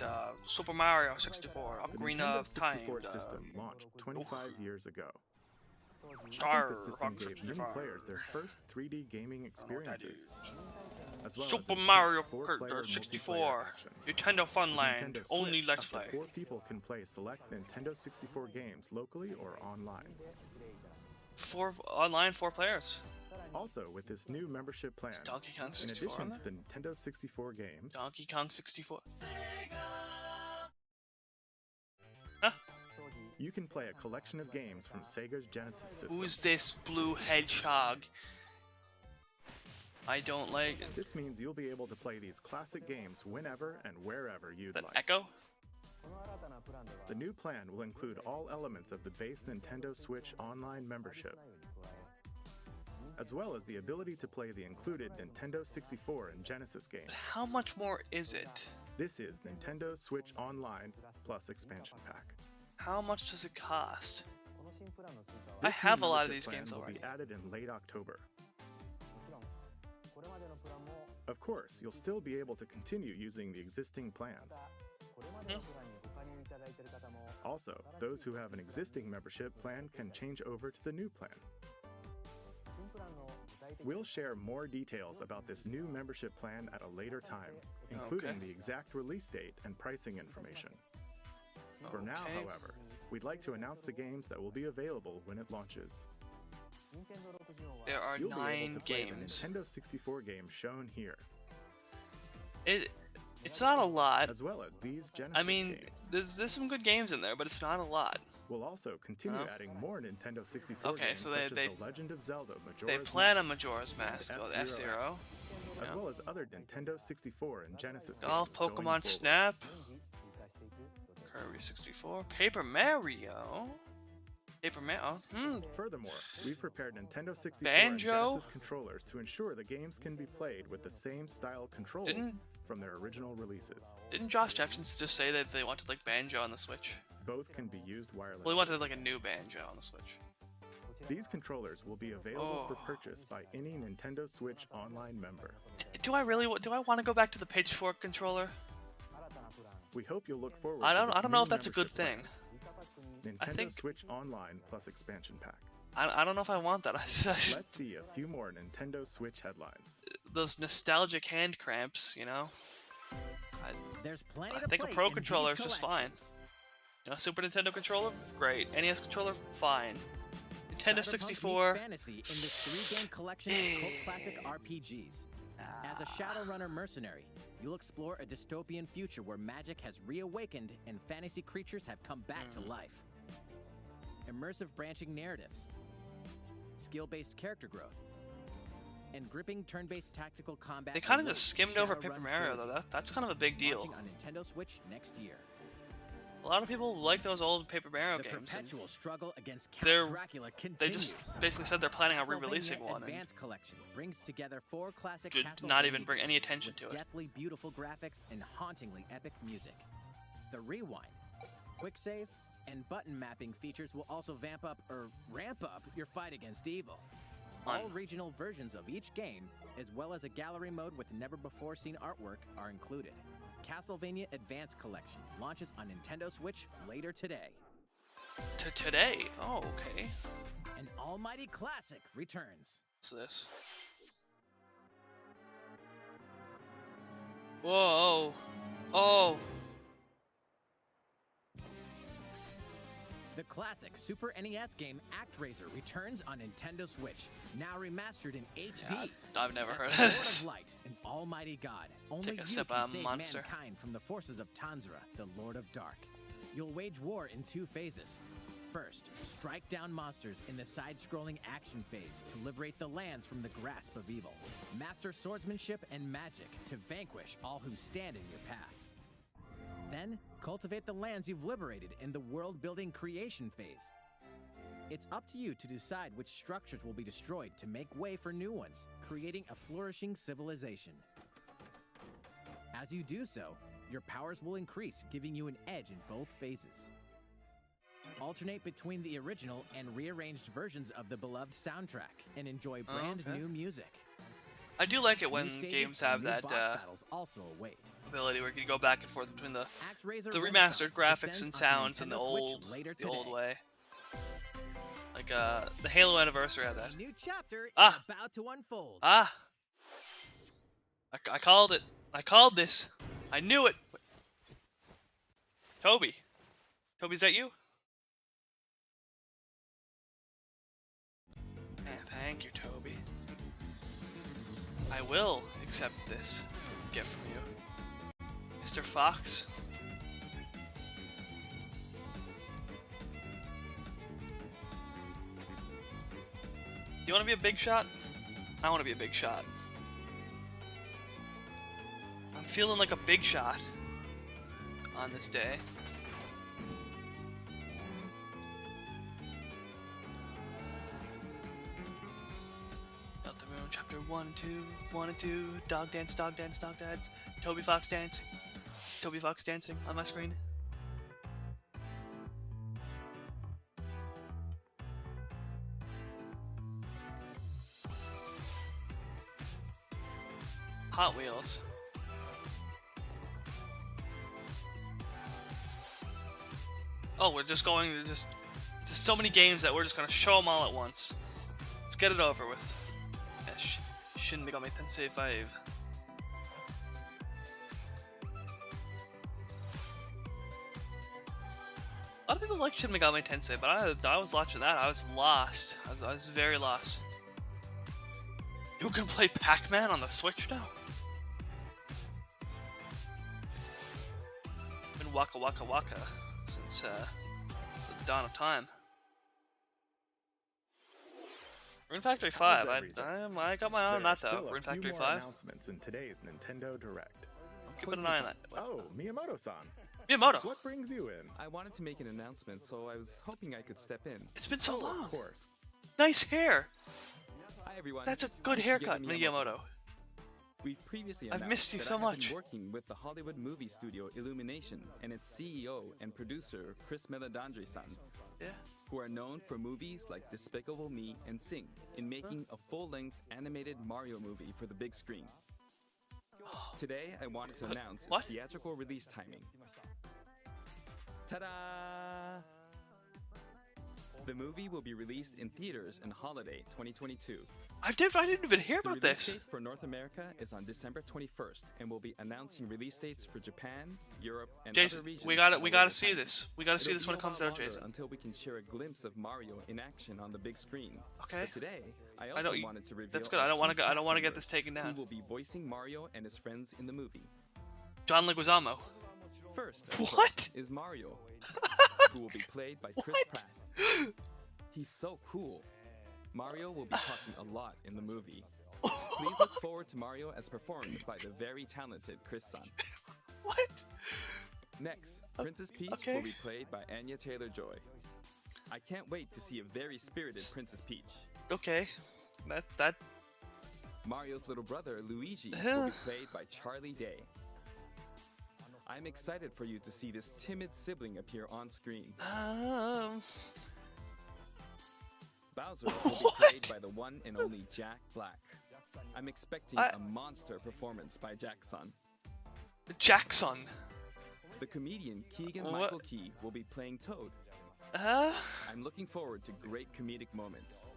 S1: Super Mario 64,
S2: The
S1: Ocarina
S2: Nintendo
S1: of Time,
S2: 64 system launched 25 years ago.
S1: Star
S2: The system
S1: Fox
S2: gave many
S1: 65.
S2: players their first 3D gaming experiences, as well
S1: Super
S2: as
S1: Mario
S2: increased four-player
S1: Kart 64,
S2: multiplayer action.
S1: Nintendo
S2: The
S1: Funland,
S2: Nintendo
S1: only
S2: Switch,
S1: Let's
S2: up to
S1: Play.
S2: 4 people can play select Nintendo 64 games locally or online.
S1: 4 online, 4 players.
S2: Also, with this new membership plan,
S1: Is Donkey Kong
S2: in
S1: 64 on
S2: addition
S1: there?
S2: to the Nintendo 64 games,
S1: Donkey Kong 64. Huh?
S2: you can play a collection of games from Sega's Genesis system.
S1: Who's this blue hedgehog? I don't like it.
S2: This means you'll be able to play these classic games whenever and wherever you'd
S1: That
S2: like.
S1: Echo?
S2: The new plan will include all elements of the base Nintendo Switch Online membership, as well as the ability to play the included Nintendo 64 and Genesis games.
S1: But how much more is it?
S2: This is Nintendo Switch Online plus expansion pack.
S1: How much does it cost? I
S2: This
S1: have
S2: new
S1: a lot of
S2: membership
S1: these
S2: plan
S1: games
S2: will
S1: already.
S2: be added in late October. Of course, you'll still be able to continue using the existing plans. Also, those who have an existing membership plan can change over to the new plan. We'll share more details about this new membership plan at a later time, including
S1: Okay.
S2: the exact release date and pricing information. For now,
S1: Okay.
S2: however, we'd like to announce the games that will be available when it launches.
S1: There are
S2: You'll be
S1: 9
S2: able to play the
S1: games.
S2: Nintendo 64 games shown here,
S1: It's not a lot.
S2: as well as these Genesis
S1: I mean,
S2: games.
S1: there's some good games in there, but it's not a lot.
S2: We'll also continue
S1: Oh.
S2: adding more Nintendo 64
S1: Okay,
S2: games
S1: so
S2: such
S1: they-
S2: as The Legend of Zelda
S1: They
S2: Majora's
S1: plan on
S2: Mask,
S1: Majora's Mask,
S2: F-Zero
S1: F-Zero.
S2: X, as well as other Nintendo 64 and Genesis
S1: All
S2: games going
S1: Pokemon
S2: forward.
S1: Snap. Kirby 64. Paper Mario. Paper Mario.
S2: Furthermore, we've prepared Nintendo 64
S1: Banjo?
S2: and Genesis controllers to ensure the games can be played with the same style controls
S1: Didn't-
S2: from their original releases.
S1: Didn't Josh Jefferson just say that they wanted like Banjo on the Switch?
S2: Both can be used wirelessly.
S1: Well, he wanted like a new Banjo on the Switch.
S2: These controllers will be available for
S1: Oh.
S2: purchase by any Nintendo Switch Online member.
S1: Do I want to go back to the Pitchfork controller?
S2: We hope you'll look forward
S1: I
S2: to
S1: don't
S2: this
S1: know
S2: new
S1: if that's a good
S2: membership
S1: thing.
S2: plan.
S1: I
S2: Nintendo
S1: think-
S2: Switch Online plus expansion pack.
S1: I don't know if I want that.
S2: Let's see a few more Nintendo Switch headlines.
S1: Those nostalgic hand cramps, you know.
S3: There's plenty
S1: I
S3: to
S1: think a
S3: play
S1: Pro
S3: in
S1: controller is
S3: these
S1: just fine.
S3: collections.
S1: You know, Super Nintendo controller, great. NES controller, fine. Nintendo
S3: Cyberpunk
S1: 64.
S3: meets fantasy in this 3-game collection of cult classic RPGs. As a Shadowrunner mercenary, you'll explore a dystopian future where magic has reawakened and fantasy creatures have come back to life. Immersive branching narratives, skill-based character growth, and gripping turn-based tactical combat.
S1: They kind of just skimmed over Paper Mario, though. That's kind of a big deal.
S3: Launching on Nintendo Switch next year.
S1: A lot of people like those old Paper Mario games. And
S3: Perpetual struggle against
S1: they're-
S3: Count Dracula continues.
S1: they just basically said they're planning on re-releasing one, and
S3: Advanced Collection brings together 4 classic
S1: did
S3: Castlevania
S1: not even bring any
S3: games
S1: attention
S3: with
S1: to it.
S3: deathly beautiful graphics and hauntingly epic music. The Rewind, Quick Save, and button mapping features will also ramp up your fight against evil. All regional versions of each game, as well as a gallery mode with never-before-seen artwork, are included. Castlevania Advance Collection launches on Nintendo Switch later today.
S1: Today? Oh, okay.
S3: An almighty classic returns.
S1: What's this? Whoa! Oh!
S3: The classic Super NES game ActRaiser returns on Nintendo Switch, now remastered in HD.
S1: Yeah, I've never heard of
S3: As the Lord
S1: this.
S3: of Light, an almighty god. Only
S1: Take a
S3: you
S1: sip,
S3: can save
S1: monster.
S3: mankind from the forces of Tanzra, the Lord of Dark. You'll wage war in 2 phases. First, strike down monsters in the side-scrolling action phase to liberate the lands from the grasp of evil. Master swordsmanship and magic to vanquish all who stand in your path. Then, cultivate the lands you've liberated in the world-building creation phase. It's up to you to decide which structures will be destroyed to make way for new ones, creating a flourishing civilization. As you do so, your powers will increase, giving you an edge in both phases. Alternate between the original and rearranged versions of the beloved soundtrack and enjoy brand new music.
S1: I do like it
S3: New
S1: when
S3: stages
S1: games
S3: and
S1: have
S3: new
S1: that
S3: boss battles also await.
S1: ability where you can go back and forth between the
S3: ActRaiser
S1: remastered
S3: Renaissance
S1: graphics and
S3: descends onto
S1: sounds and the
S3: Nintendo Switch
S1: old
S3: later
S1: the old
S3: today.
S1: way. Like the Halo anniversary had that.
S3: A new chapter is
S1: Ah!
S3: about to unfold.
S1: Ah! I called it. I called this. I knew it. Toby. Toby, is that you? Thank you, Toby. I will accept this gift from you. Mr. Fox. Do you want to be a big shot? I want to be a big shot. I'm feeling like a big shot on this day. Delta Moon Chapter 1 and 2, 1 and 2, Dog Dance, Dog Dance, Dog Dance, Toby Fox Dance. It's Toby Fox dancing on my screen. Hot Wheels. Oh, we're just going to just... There's so many games that we're just going to show them all at once. Let's get it over with. Yeah, Shin Megami Tensei 5. A lot of people like Shin Megami Tensei, but I was watching that. I was lost. I was very lost. You can play Pac-Man on the Switch now? Been Waka Waka Waka since the dawn of time. Rune Factory 5. I got my eye on that though. Rune Factory 5.
S2: Announcements in today's Nintendo Direct.
S1: I'm keeping an eye on that.
S2: Oh, Miyamoto-san.
S1: Miyamoto.
S2: What brings you in?
S9: I wanted to make an announcement, so I was hoping I could step in.
S1: It's been so
S2: Of
S1: long.
S2: course.
S1: Nice hair.
S9: Hi everyone.
S1: That's a good
S9: This is
S1: haircut,
S9: Miyamoto.
S1: Miyamoto.
S9: We previously
S1: I've
S9: announced
S1: missed you
S9: that
S1: so
S9: I have
S1: much.
S9: been working with the Hollywood movie studio Illumination and its CEO and producer Chris Meledandri-san,
S1: Yeah.
S9: who are known for movies like Despicable Me and Sing, in making a full-length animated Mario movie for the big screen. Today, I wanted to announce
S1: What?
S9: its theatrical release timing. Ta-da! The movie will be released in theaters in holiday 2022.
S1: I didn't even hear
S9: The
S1: about
S9: release
S1: this.
S9: date for North America is on December 21st, and we'll be announcing release dates for Japan, Europe, and
S1: Jason,
S9: other regions.
S1: we
S9: at a
S1: gotta
S9: later
S1: see
S9: time.
S1: this. We gotta see
S9: It'll
S1: this
S9: be
S1: when
S9: a
S1: it comes
S9: while
S1: out,
S9: longer
S1: Jason.
S9: until we can share a glimpse of Mario in action on the big screen.
S1: Okay.
S9: But today, I
S1: I
S9: also
S1: know
S9: wanted to reveal.
S1: that's good.
S9: a
S1: I don't want
S9: key
S1: to. I don't
S9: cast
S1: want to get
S9: member
S1: this taken
S9: who
S1: down.
S9: will be voicing Mario and his friends in the movie.
S1: John Leguizamo.
S9: First, of
S1: What?
S9: course, is Mario, who will be played by Chris
S1: What?
S9: Pratt. He's so cool. Mario will be talking a lot in the movie. Please look forward to Mario as performed by the very talented Chris Sun.
S1: What?
S9: Next, Princess Peach
S1: okay.
S9: will be played by Anya Taylor-Joy. I can't wait to see a very spirited Princess Peach.
S1: Okay. That.
S9: Mario's little brother, Luigi, will be played by Charlie Day. I'm excited for you to see this timid sibling appear on screen. Bowser will be played by the one and only Jack Black. I'm expecting a monster performance by Jackson.
S1: Jackson.
S9: The comedian Keegan-Michael Key will be playing Toad.
S1: Uh.
S9: I'm looking forward to great comedic moments.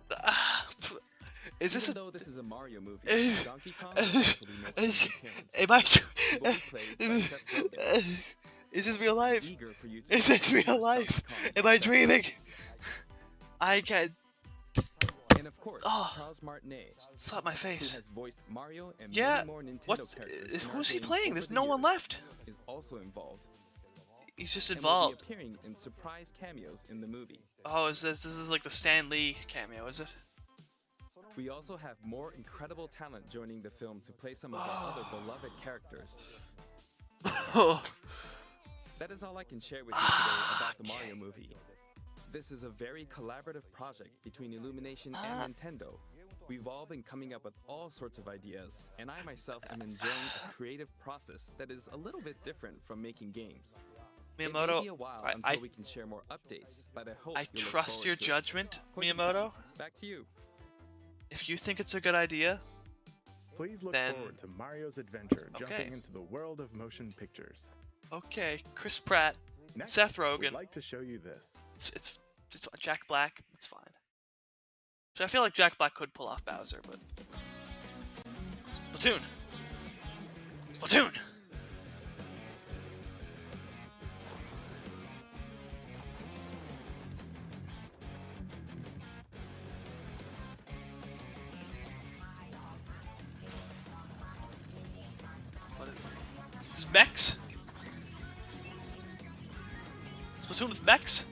S1: Is this?
S9: Even though this is a Mario movie, Donkey Kong will also be making an appearance.
S1: Am I?
S9: He will be played by Seth Rogen.
S1: Is this real life?
S9: Eager for you to
S1: Is this
S9: see
S1: real
S9: Donkey
S1: life?
S9: Kong
S1: Am I
S9: Seth
S1: dreaming?
S9: Rogen.
S1: I can't.
S9: And of course, Charles Martinet,
S1: Slap my
S9: who
S1: face.
S9: has voiced Mario and
S1: Yeah.
S9: many more Nintendo
S1: What's?
S9: characters. in our
S1: Who's he
S9: games
S1: playing?
S9: over
S1: There's
S9: the
S1: no one
S9: years,
S1: left.
S9: is also involved.
S1: He's just
S9: And will
S1: involved.
S9: be appearing in surprise cameos in the movie.
S1: Oh, is this is like the Stan Lee cameo? Is it?
S9: We also have more incredible talent joining the film to play some of our other beloved characters. That is all I can share with you today about the Mario movie. This is a very collaborative project between Illumination and Nintendo. We've all been coming up with all sorts of ideas, and I myself am enjoying a creative process that is a little bit different from making games. It may
S1: Miyamoto,
S9: be a while
S1: I
S9: until we can share more updates, but I hope
S1: I
S9: you'll look
S1: trust
S9: forward
S1: your
S9: to it.
S1: judgment,
S9: Closing
S1: Miyamoto.
S9: time. Back to you.
S1: If you think it's a good idea,
S2: Please look
S1: Then-
S2: forward to Mario's adventure
S1: Okay.
S2: jumping into the world of motion pictures.
S1: okay. Chris Pratt,
S2: Next,
S1: Seth
S2: we'd
S1: Rogen.
S2: like to show you this.
S1: It's Jack Black. It's fine. So I feel like Jack Black could pull off Bowser, but Splatoon. Splatoon. What is it? This is mechs? Splatoon with mechs?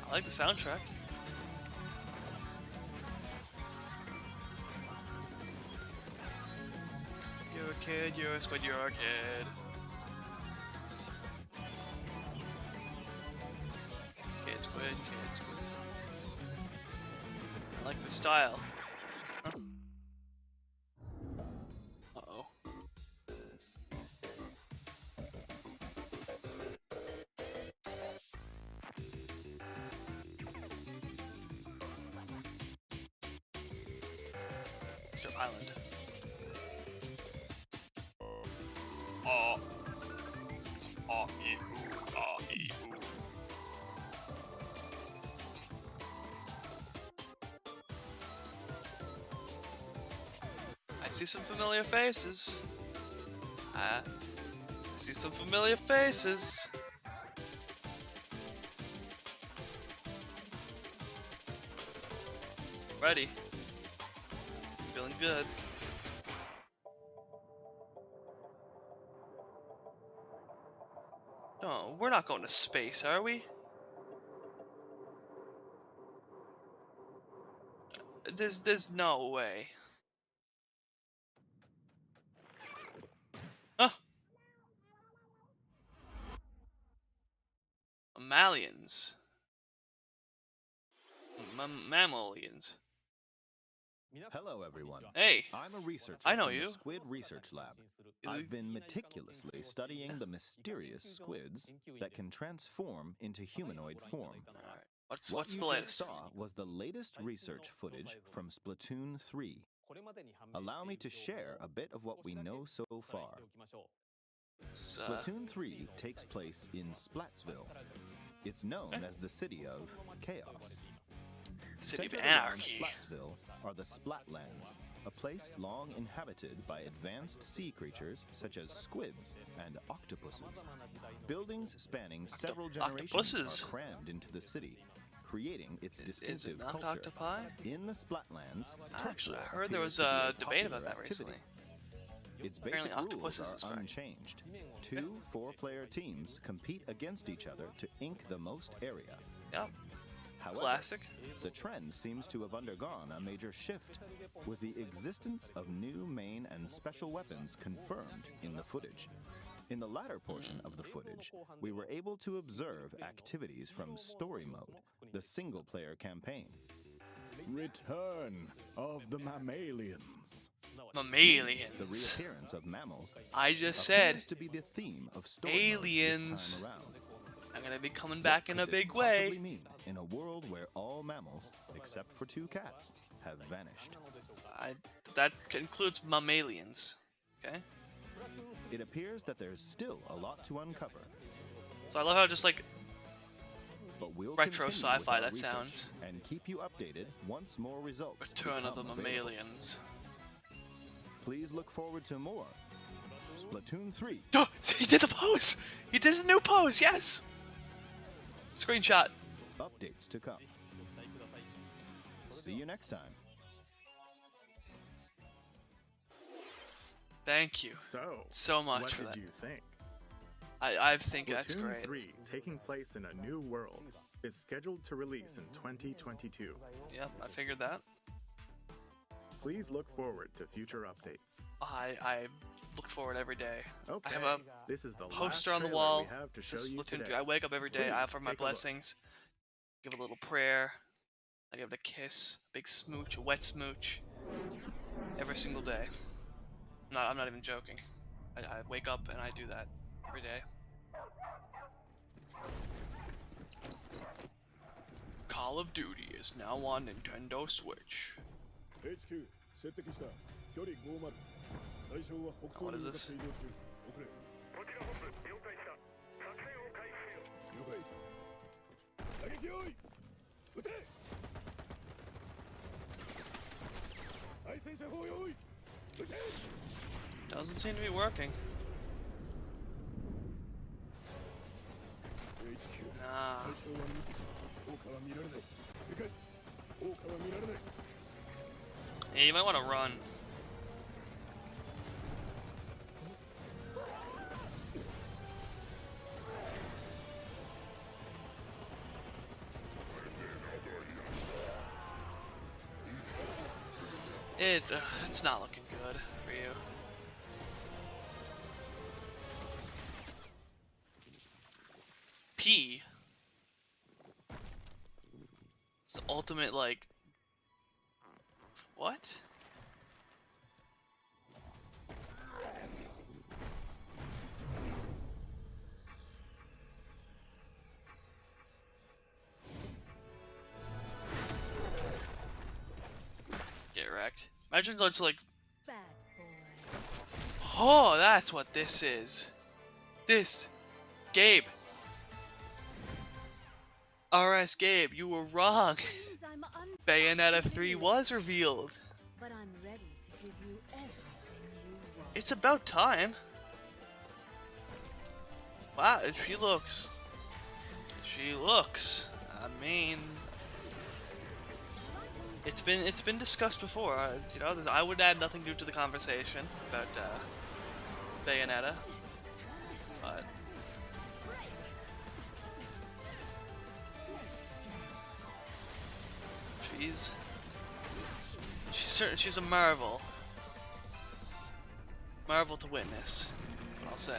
S1: I like the soundtrack. You're a kid, you're a squid, you're a kid. Kid squid, kid squid. I like the style. Huh? Uh-oh. Mr. Island. Oh. Oh, ee-oo. Oh, ee-oo. I see some familiar faces. I see some familiar faces. Ready. Feeling good. No, we're not going to space, are we? There's no way. Huh? Mammalians. Mammalians.
S10: Hello, everyone.
S1: Hey,
S10: I'm a researcher
S1: I know
S10: from
S1: you.
S10: the Squid Research Lab. I've been meticulously studying the mysterious squids that can transform into humanoid form.
S1: Alright.
S10: What
S1: What's the
S10: you just
S1: latest?
S10: saw was the latest research footage from Splatoon 3. Allow me to share a bit of what we know so far. Splatoon 3 takes place in Splatsville. It's known as the city of chaos.
S1: City of
S10: Centered around
S1: Anarchy.
S10: Splatsville are the Splatlands, a place long inhabited by advanced sea creatures such as squids and octopuses. Buildings spanning several generations
S1: octopuses.
S10: are crammed into the city, creating its
S1: Is
S10: distinctive
S1: it not
S10: culture.
S1: octopi?
S10: In the Splatlands,
S1: Actually, I
S10: turf war
S1: heard there
S10: appears
S1: was
S10: to be
S1: a debate about
S10: popular
S1: that recently.
S10: Its
S1: Apparently
S10: basic
S1: octopuses
S10: rules
S1: is
S10: are
S1: correct.
S10: unchanged. Two 4-player teams compete against each other to ink the most area.
S1: Yep.
S10: However,
S1: Classic.
S10: the trend seems to have undergone a major shift, with the existence of new main and special weapons confirmed in the footage. In the latter portion of the footage, we were able to observe activities from Story Mode, the single-player campaign.
S2: Return of the mammalians.
S1: Mammalians.
S10: The reappearance of mammals
S1: I just said
S10: appears to be the theme of Story
S1: aliens.
S10: Mode this time around.
S1: I'm gonna be coming back in a
S10: What could this
S1: big way.
S10: possibly mean in a world where all mammals, except for 2 cats, have vanished?
S1: That includes mammalians. Okay.
S10: It appears that there's still a lot to uncover,
S1: So I love how just like
S10: but we'll
S1: retro
S10: continue with
S1: sci-fi
S10: our
S1: that
S10: research
S1: sounds.
S10: and keep you updated once more results
S1: Return of the
S10: become available.
S1: Mammalians.
S10: Please look forward to more Splatoon 3.
S1: Oh, he did the pose! He did his new pose, yes! Screenshot.
S10: Updates to come. See you next time.
S1: Thank you
S2: So
S1: much
S2: what
S1: for
S2: did
S1: that.
S2: you think?
S1: I think that's
S2: Splatoon
S1: great.
S2: 3, taking place in a new world, is scheduled to release in 2022.
S1: Yep, I figured that.
S2: Please look forward to future updates.
S1: I look forward every day.
S2: Okay,
S1: I have a
S2: this is the
S1: poster
S2: last
S1: on the
S2: trailer
S1: wall.
S2: we have to
S1: It
S2: show
S1: says
S2: you
S1: Splatoon 3.
S2: today.
S1: I wake up every day. I offer my
S2: Please take a look.
S1: blessings. Give a little prayer. I give it a kiss, big smooch, a wet smooch. Every single day. I'm not even joking. I wake up and I do that every day. Call of Duty is now on Nintendo Switch. What is this? Doesn't seem to be working. Nah. Yeah, you might want to run. It's not looking good for you. P. It's the ultimate, like... What? Get wrecked. Imagine it's like...
S5: Bad boy.
S1: Oh, that's what this is. This. Gabe. RS Gabe, you were wrong.
S5: Seems I'm
S1: Bayonetta 3 was revealed.
S5: but I'm ready to give you everything you want.
S1: It's about time. Wow, she looks. I mean, it's been discussed before. You know, I would add nothing new to the conversation about Bayonetta, but she's a marvel. Marvel to witness, I'll say.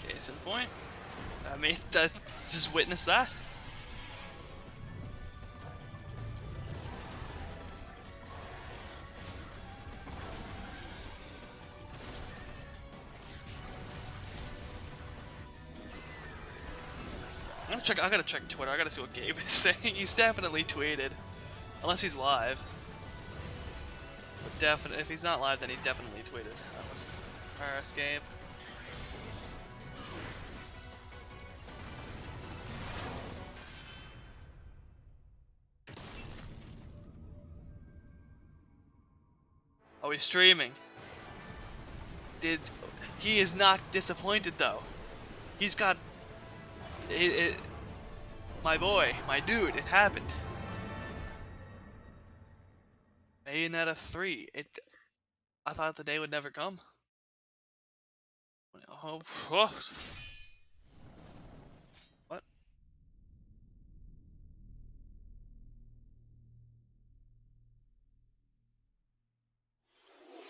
S1: Case in point. I mean, just witness that. check. I gotta check Twitter. I gotta see what Gabe is saying. He's definitely tweeted, unless he's live. Definitely, if he's not live, then he definitely tweeted. Let's RS Gabe. Oh, he's streaming. He is not disappointed though. He's got my boy, my dude. It happened. Bayonetta 3. I thought the day would never come. Oh, what?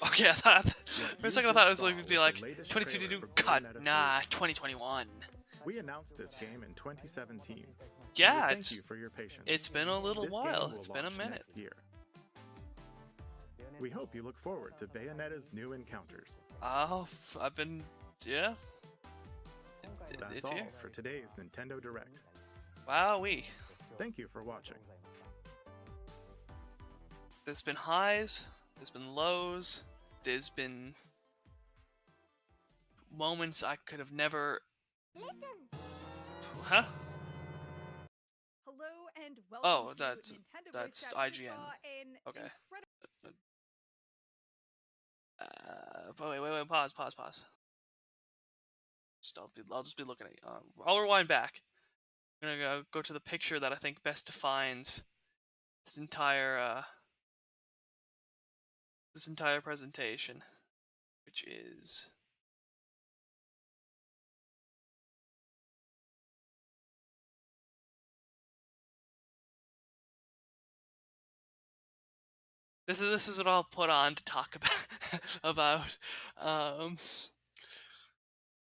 S1: Okay, I thought for a second I thought it was like, it'd be like 2022. Cut. Nah, 2021.
S2: We announced this game in 2017.
S1: Yeah,
S2: thank you for your patience.
S1: It's been a little
S2: This
S1: while.
S2: game will
S1: It's been a
S2: launch
S1: minute.
S2: next year. We hope you look forward to Bayonetta's new encounters.
S1: Oh, I've been, yeah.
S2: That's
S1: It's
S2: all
S1: here.
S2: for today's Nintendo Direct.
S1: Wowee.
S2: Thank you for watching.
S1: There's been highs. There's been lows. There's been moments I could have never. Huh?
S5: Hello and welcome
S1: Oh,
S5: to
S1: that's
S5: Nintendo
S1: that's
S5: Voice Chat. We
S1: IGN.
S5: saw an
S1: Okay.
S5: incredible
S1: Wait, pause. I'll just be looking at you. I'll rewind back. I'm gonna go to the picture that I think best defines this entire presentation, which is this is what I'll put on to talk about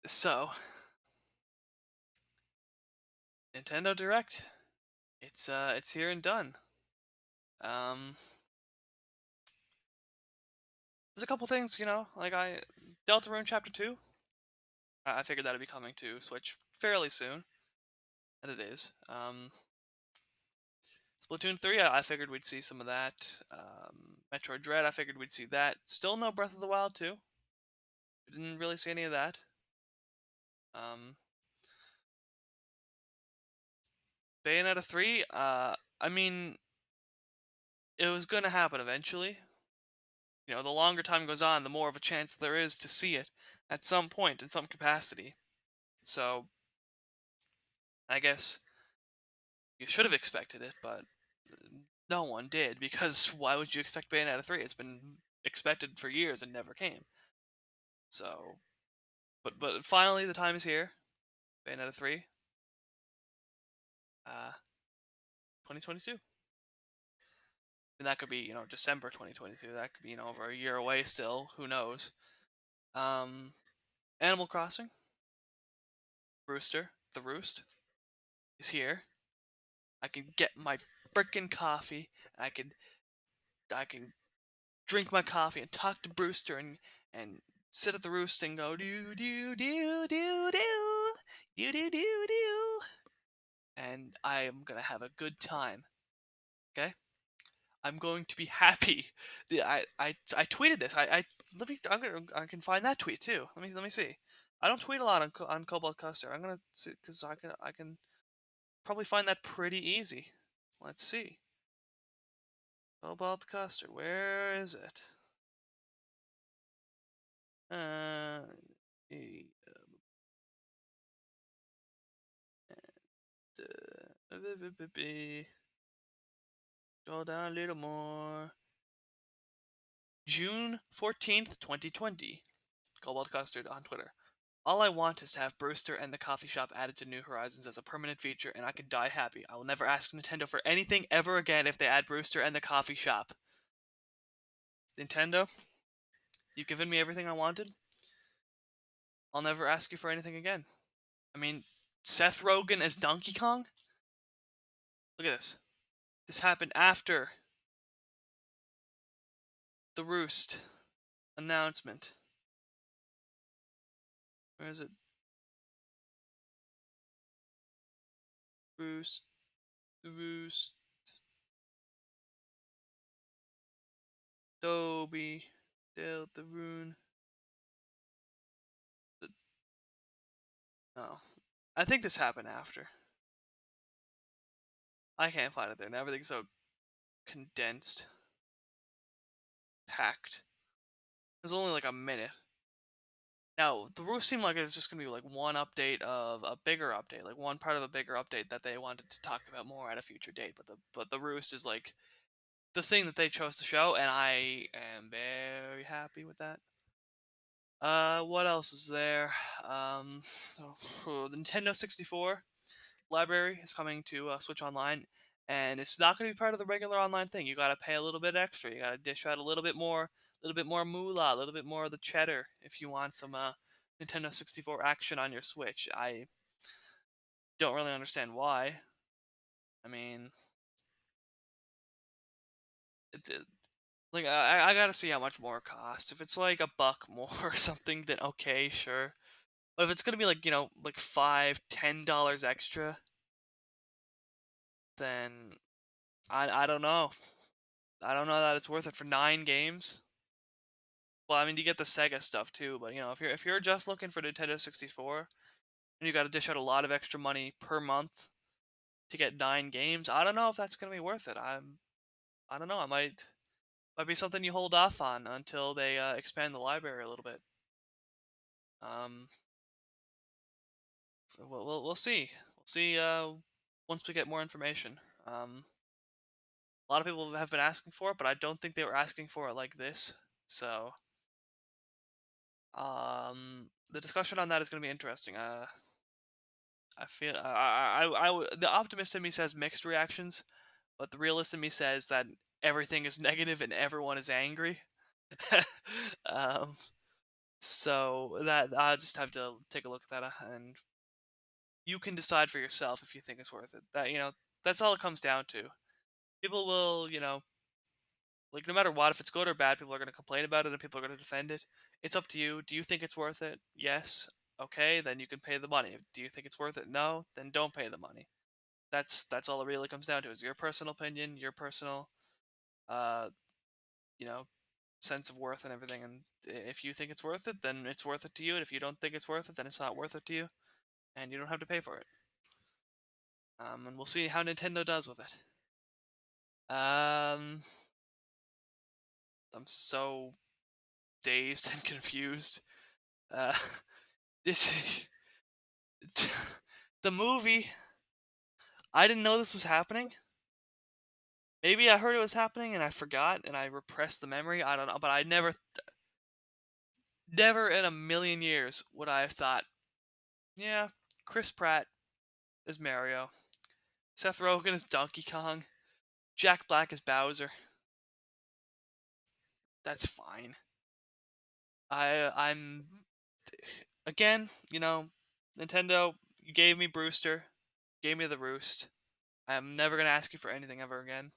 S1: so Nintendo Direct. It's here and done. There's a couple things, like Deltarune Chapter 2. I figured that'd be coming to Switch fairly soon, and it is. Splatoon 3, I figured we'd see some of that. Metroid Dread, I figured we'd see that. Still no Breath of the Wild 2. We didn't really see any of that. Bayonetta 3, I mean, it was gonna happen eventually. The longer time goes on, the more of a chance there is to see it at some point in some capacity. So, I guess you should have expected it, but no one did, because why would you expect Bayonetta 3? It's been expected for years and never came. So, but finally the time is here. Bayonetta 3. 2022. And that could be, December 2022. That could be, over a year away still. Who knows? Animal Crossing. Rooster, the Roost, is here. I can get my frickin' coffee. I can drink my coffee and talk to Brewster and sit at the roost and go do do do do do do do do do, and I am gonna have a good time. Okay, I'm going to be happy. I tweeted this. I can find that tweet too. Let me see. I don't tweet a lot on Cobalt Custer. I'm gonna see, because I can probably find that pretty easy. Let's see. Cobalt Custard, where is it? Scroll down a little more. June 14th, 2020. Cobalt Custard on Twitter. All I want is to have Brewster and the coffee shop added to New Horizons as a permanent feature, and I can die happy. I will never ask Nintendo for anything ever again if they add Brewster and the coffee shop. Nintendo, you've given me everything I wanted. I'll never ask you for anything again. I mean, Seth Rogen as Donkey Kong? Look at this. This happened after the Roost announcement. Where is it? Roost. The roost. Dobie. Delta Rune. Oh. I think this happened after. I can't find it there. Now everything's so condensed. Packed. There's only like a minute. Now, the roost seemed like it was just going to be like one update of a bigger update, like one part of a bigger update that they wanted to talk about more at a future date. But the roost is like the thing that they chose to show, and I am very happy with that. What else is there? The Nintendo 64 library is coming to Switch Online, and it's not going to be part of the regular online thing. You got to pay a little bit extra. You got to dish out a little bit more moolah, a little bit more of the cheddar if you want some Nintendo 64 action on your Switch. I don't really understand why. I mean, like I gotta see how much more it costs. If it's like a buck more or something, then okay, sure. But if it's gonna be like like $5, $10 extra, then I don't know. I don't know that it's worth it for 9 games. Well, I mean, you get the Sega stuff too, but if you're just looking for Nintendo 64 and you got to dish out a lot of extra money per month to get 9 games, I don't know if that's gonna be worth it. I don't know. I might be something you hold off on until they expand the library a little bit. Um, so we'll see. We'll see once we get more information. A lot of people have been asking for it, but I don't think they were asking for it like this. So, the discussion on that is going to be interesting. I feel the optimist in me says mixed reactions, but the realist in me says that everything is negative and everyone is angry. um, so that I just have to take a look at that, and you can decide for yourself if you think it's worth it. That's all it comes down to. People will, like no matter what, if it's good or bad, people are going to complain about it and people are going to defend it. It's up to you. Do you think it's worth it? Yes. Okay, then you can pay the money. Do you think it's worth it? No, then don't pay the money. That's all it really comes down to, is your personal opinion, your personal uh you know sense of worth and everything. And if you think it's worth it, then it's worth it to you. And if you don't think it's worth it, then it's not worth it to you, and you don't have to pay for it. And we'll see how Nintendo does with it. I'm so dazed and confused. Uh, this the movie. I didn't know this was happening. Maybe I heard it was happening and I forgot and I repressed the memory. I don't know, but I never in a million years would I have thought, yeah, Chris Pratt is Mario, Seth Rogen is Donkey Kong, Jack Black is Bowser. That's fine. I'm again, Nintendo, you gave me Brewster, gave me the Roost. I'm never gonna ask you for anything ever again.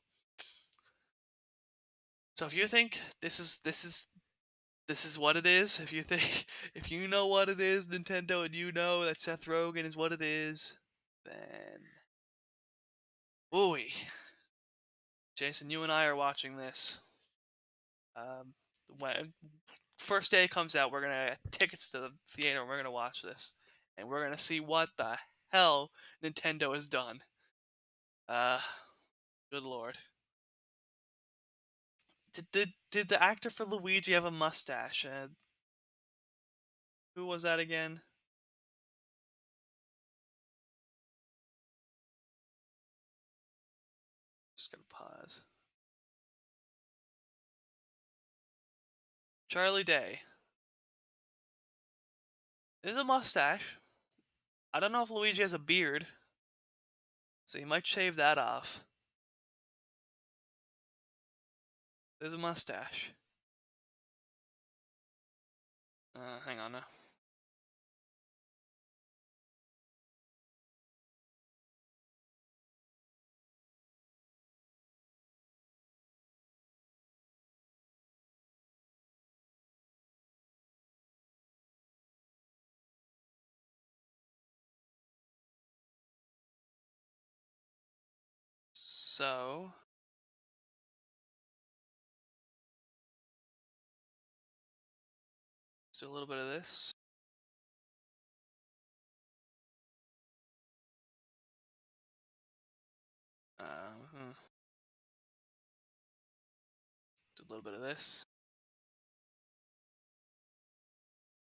S1: So if you think this is what it is, if you think if you know what it is, Nintendo, and you know that Seth Rogen is what it is, then ooh, Jason, you and I are watching this. When first day it comes out, we're gonna get tickets to the theater and we're gonna watch this, and we're gonna see what the hell Nintendo has done. Uh, good lord. Did the actor for Luigi have a mustache? Who was that again? Just gonna pause. Charlie Day. There's a mustache. I don't know if Luigi has a beard, so you might shave that off. There's a mustache. Hang on now. So let's do a little bit of this. Hmm. Do a little bit of this.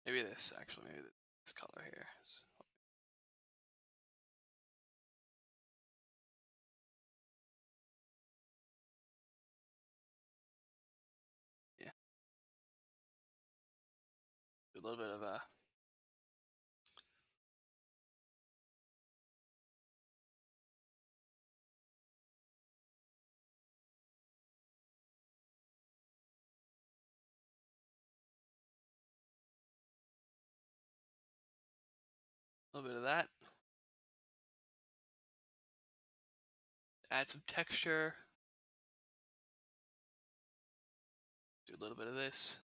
S1: Maybe this, actually. Maybe this color here. Yeah. Do a little bit of that. Add some texture. Do a little bit of this.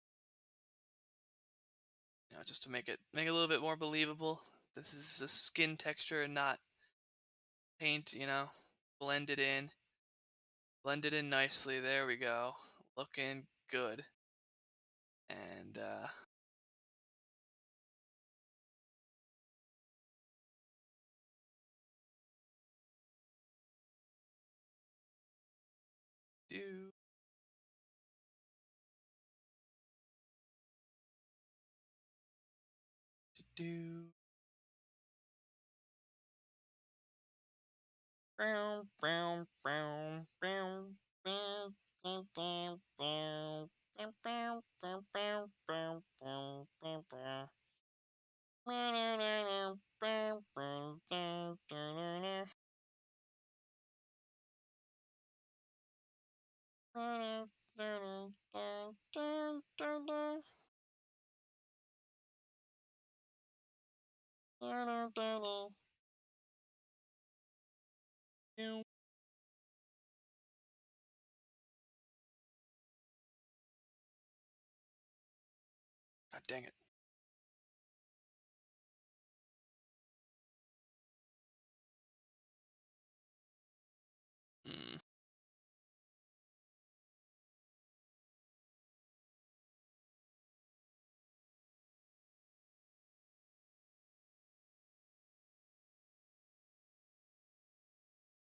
S1: Just to make it a little bit more believable. This is a skin texture and not paint, Blend it in. Blend it in nicely. There we go. Looking good. And do do brown brown brown brown brown brown brown brown brown brown brown brown brown brown brown brown. God dang it. Hmm.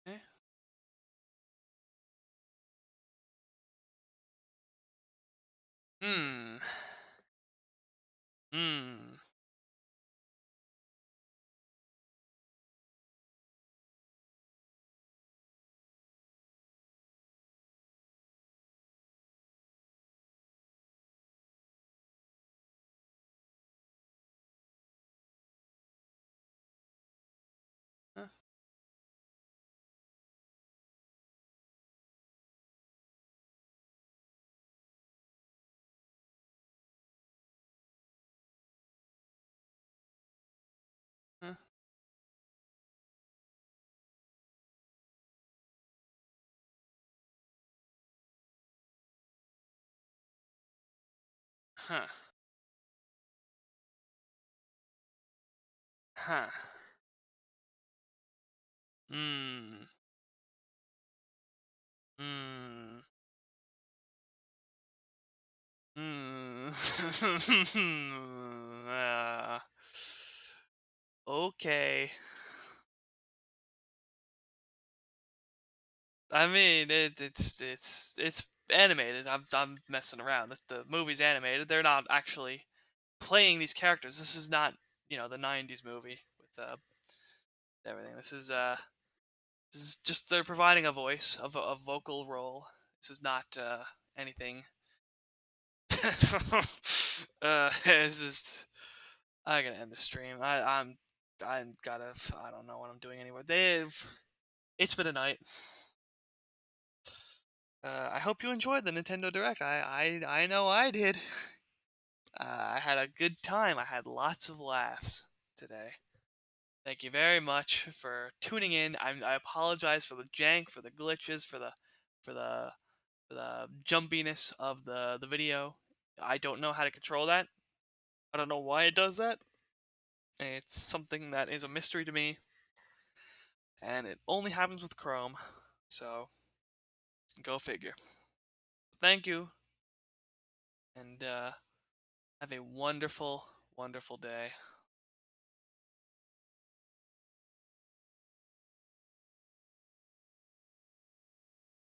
S1: Eh? Hmm. Hmm. Huh? Huh? Huh. Huh. Hmm. Hmm. Hmm. Okay. I mean, it's animated. I'm messing around. The movie's animated. They're not actually playing these characters. This is not, the '90s movie with everything. This is just they're providing a voice, a vocal role. This is not anything. It's just I gotta end the stream. I don't know what I'm doing anymore. It's been a night. I hope you enjoyed the Nintendo Direct. I know I did. I had a good time. I had lots of laughs today. Thank you very much for tuning in. I apologize for the jank, for the glitches, for the for the jumpiness of the video. I don't know how to control that. I don't know why it does that. It's something that is a mystery to me, and it only happens with Chrome. So Go figure. Thank you, and have a wonderful, wonderful day.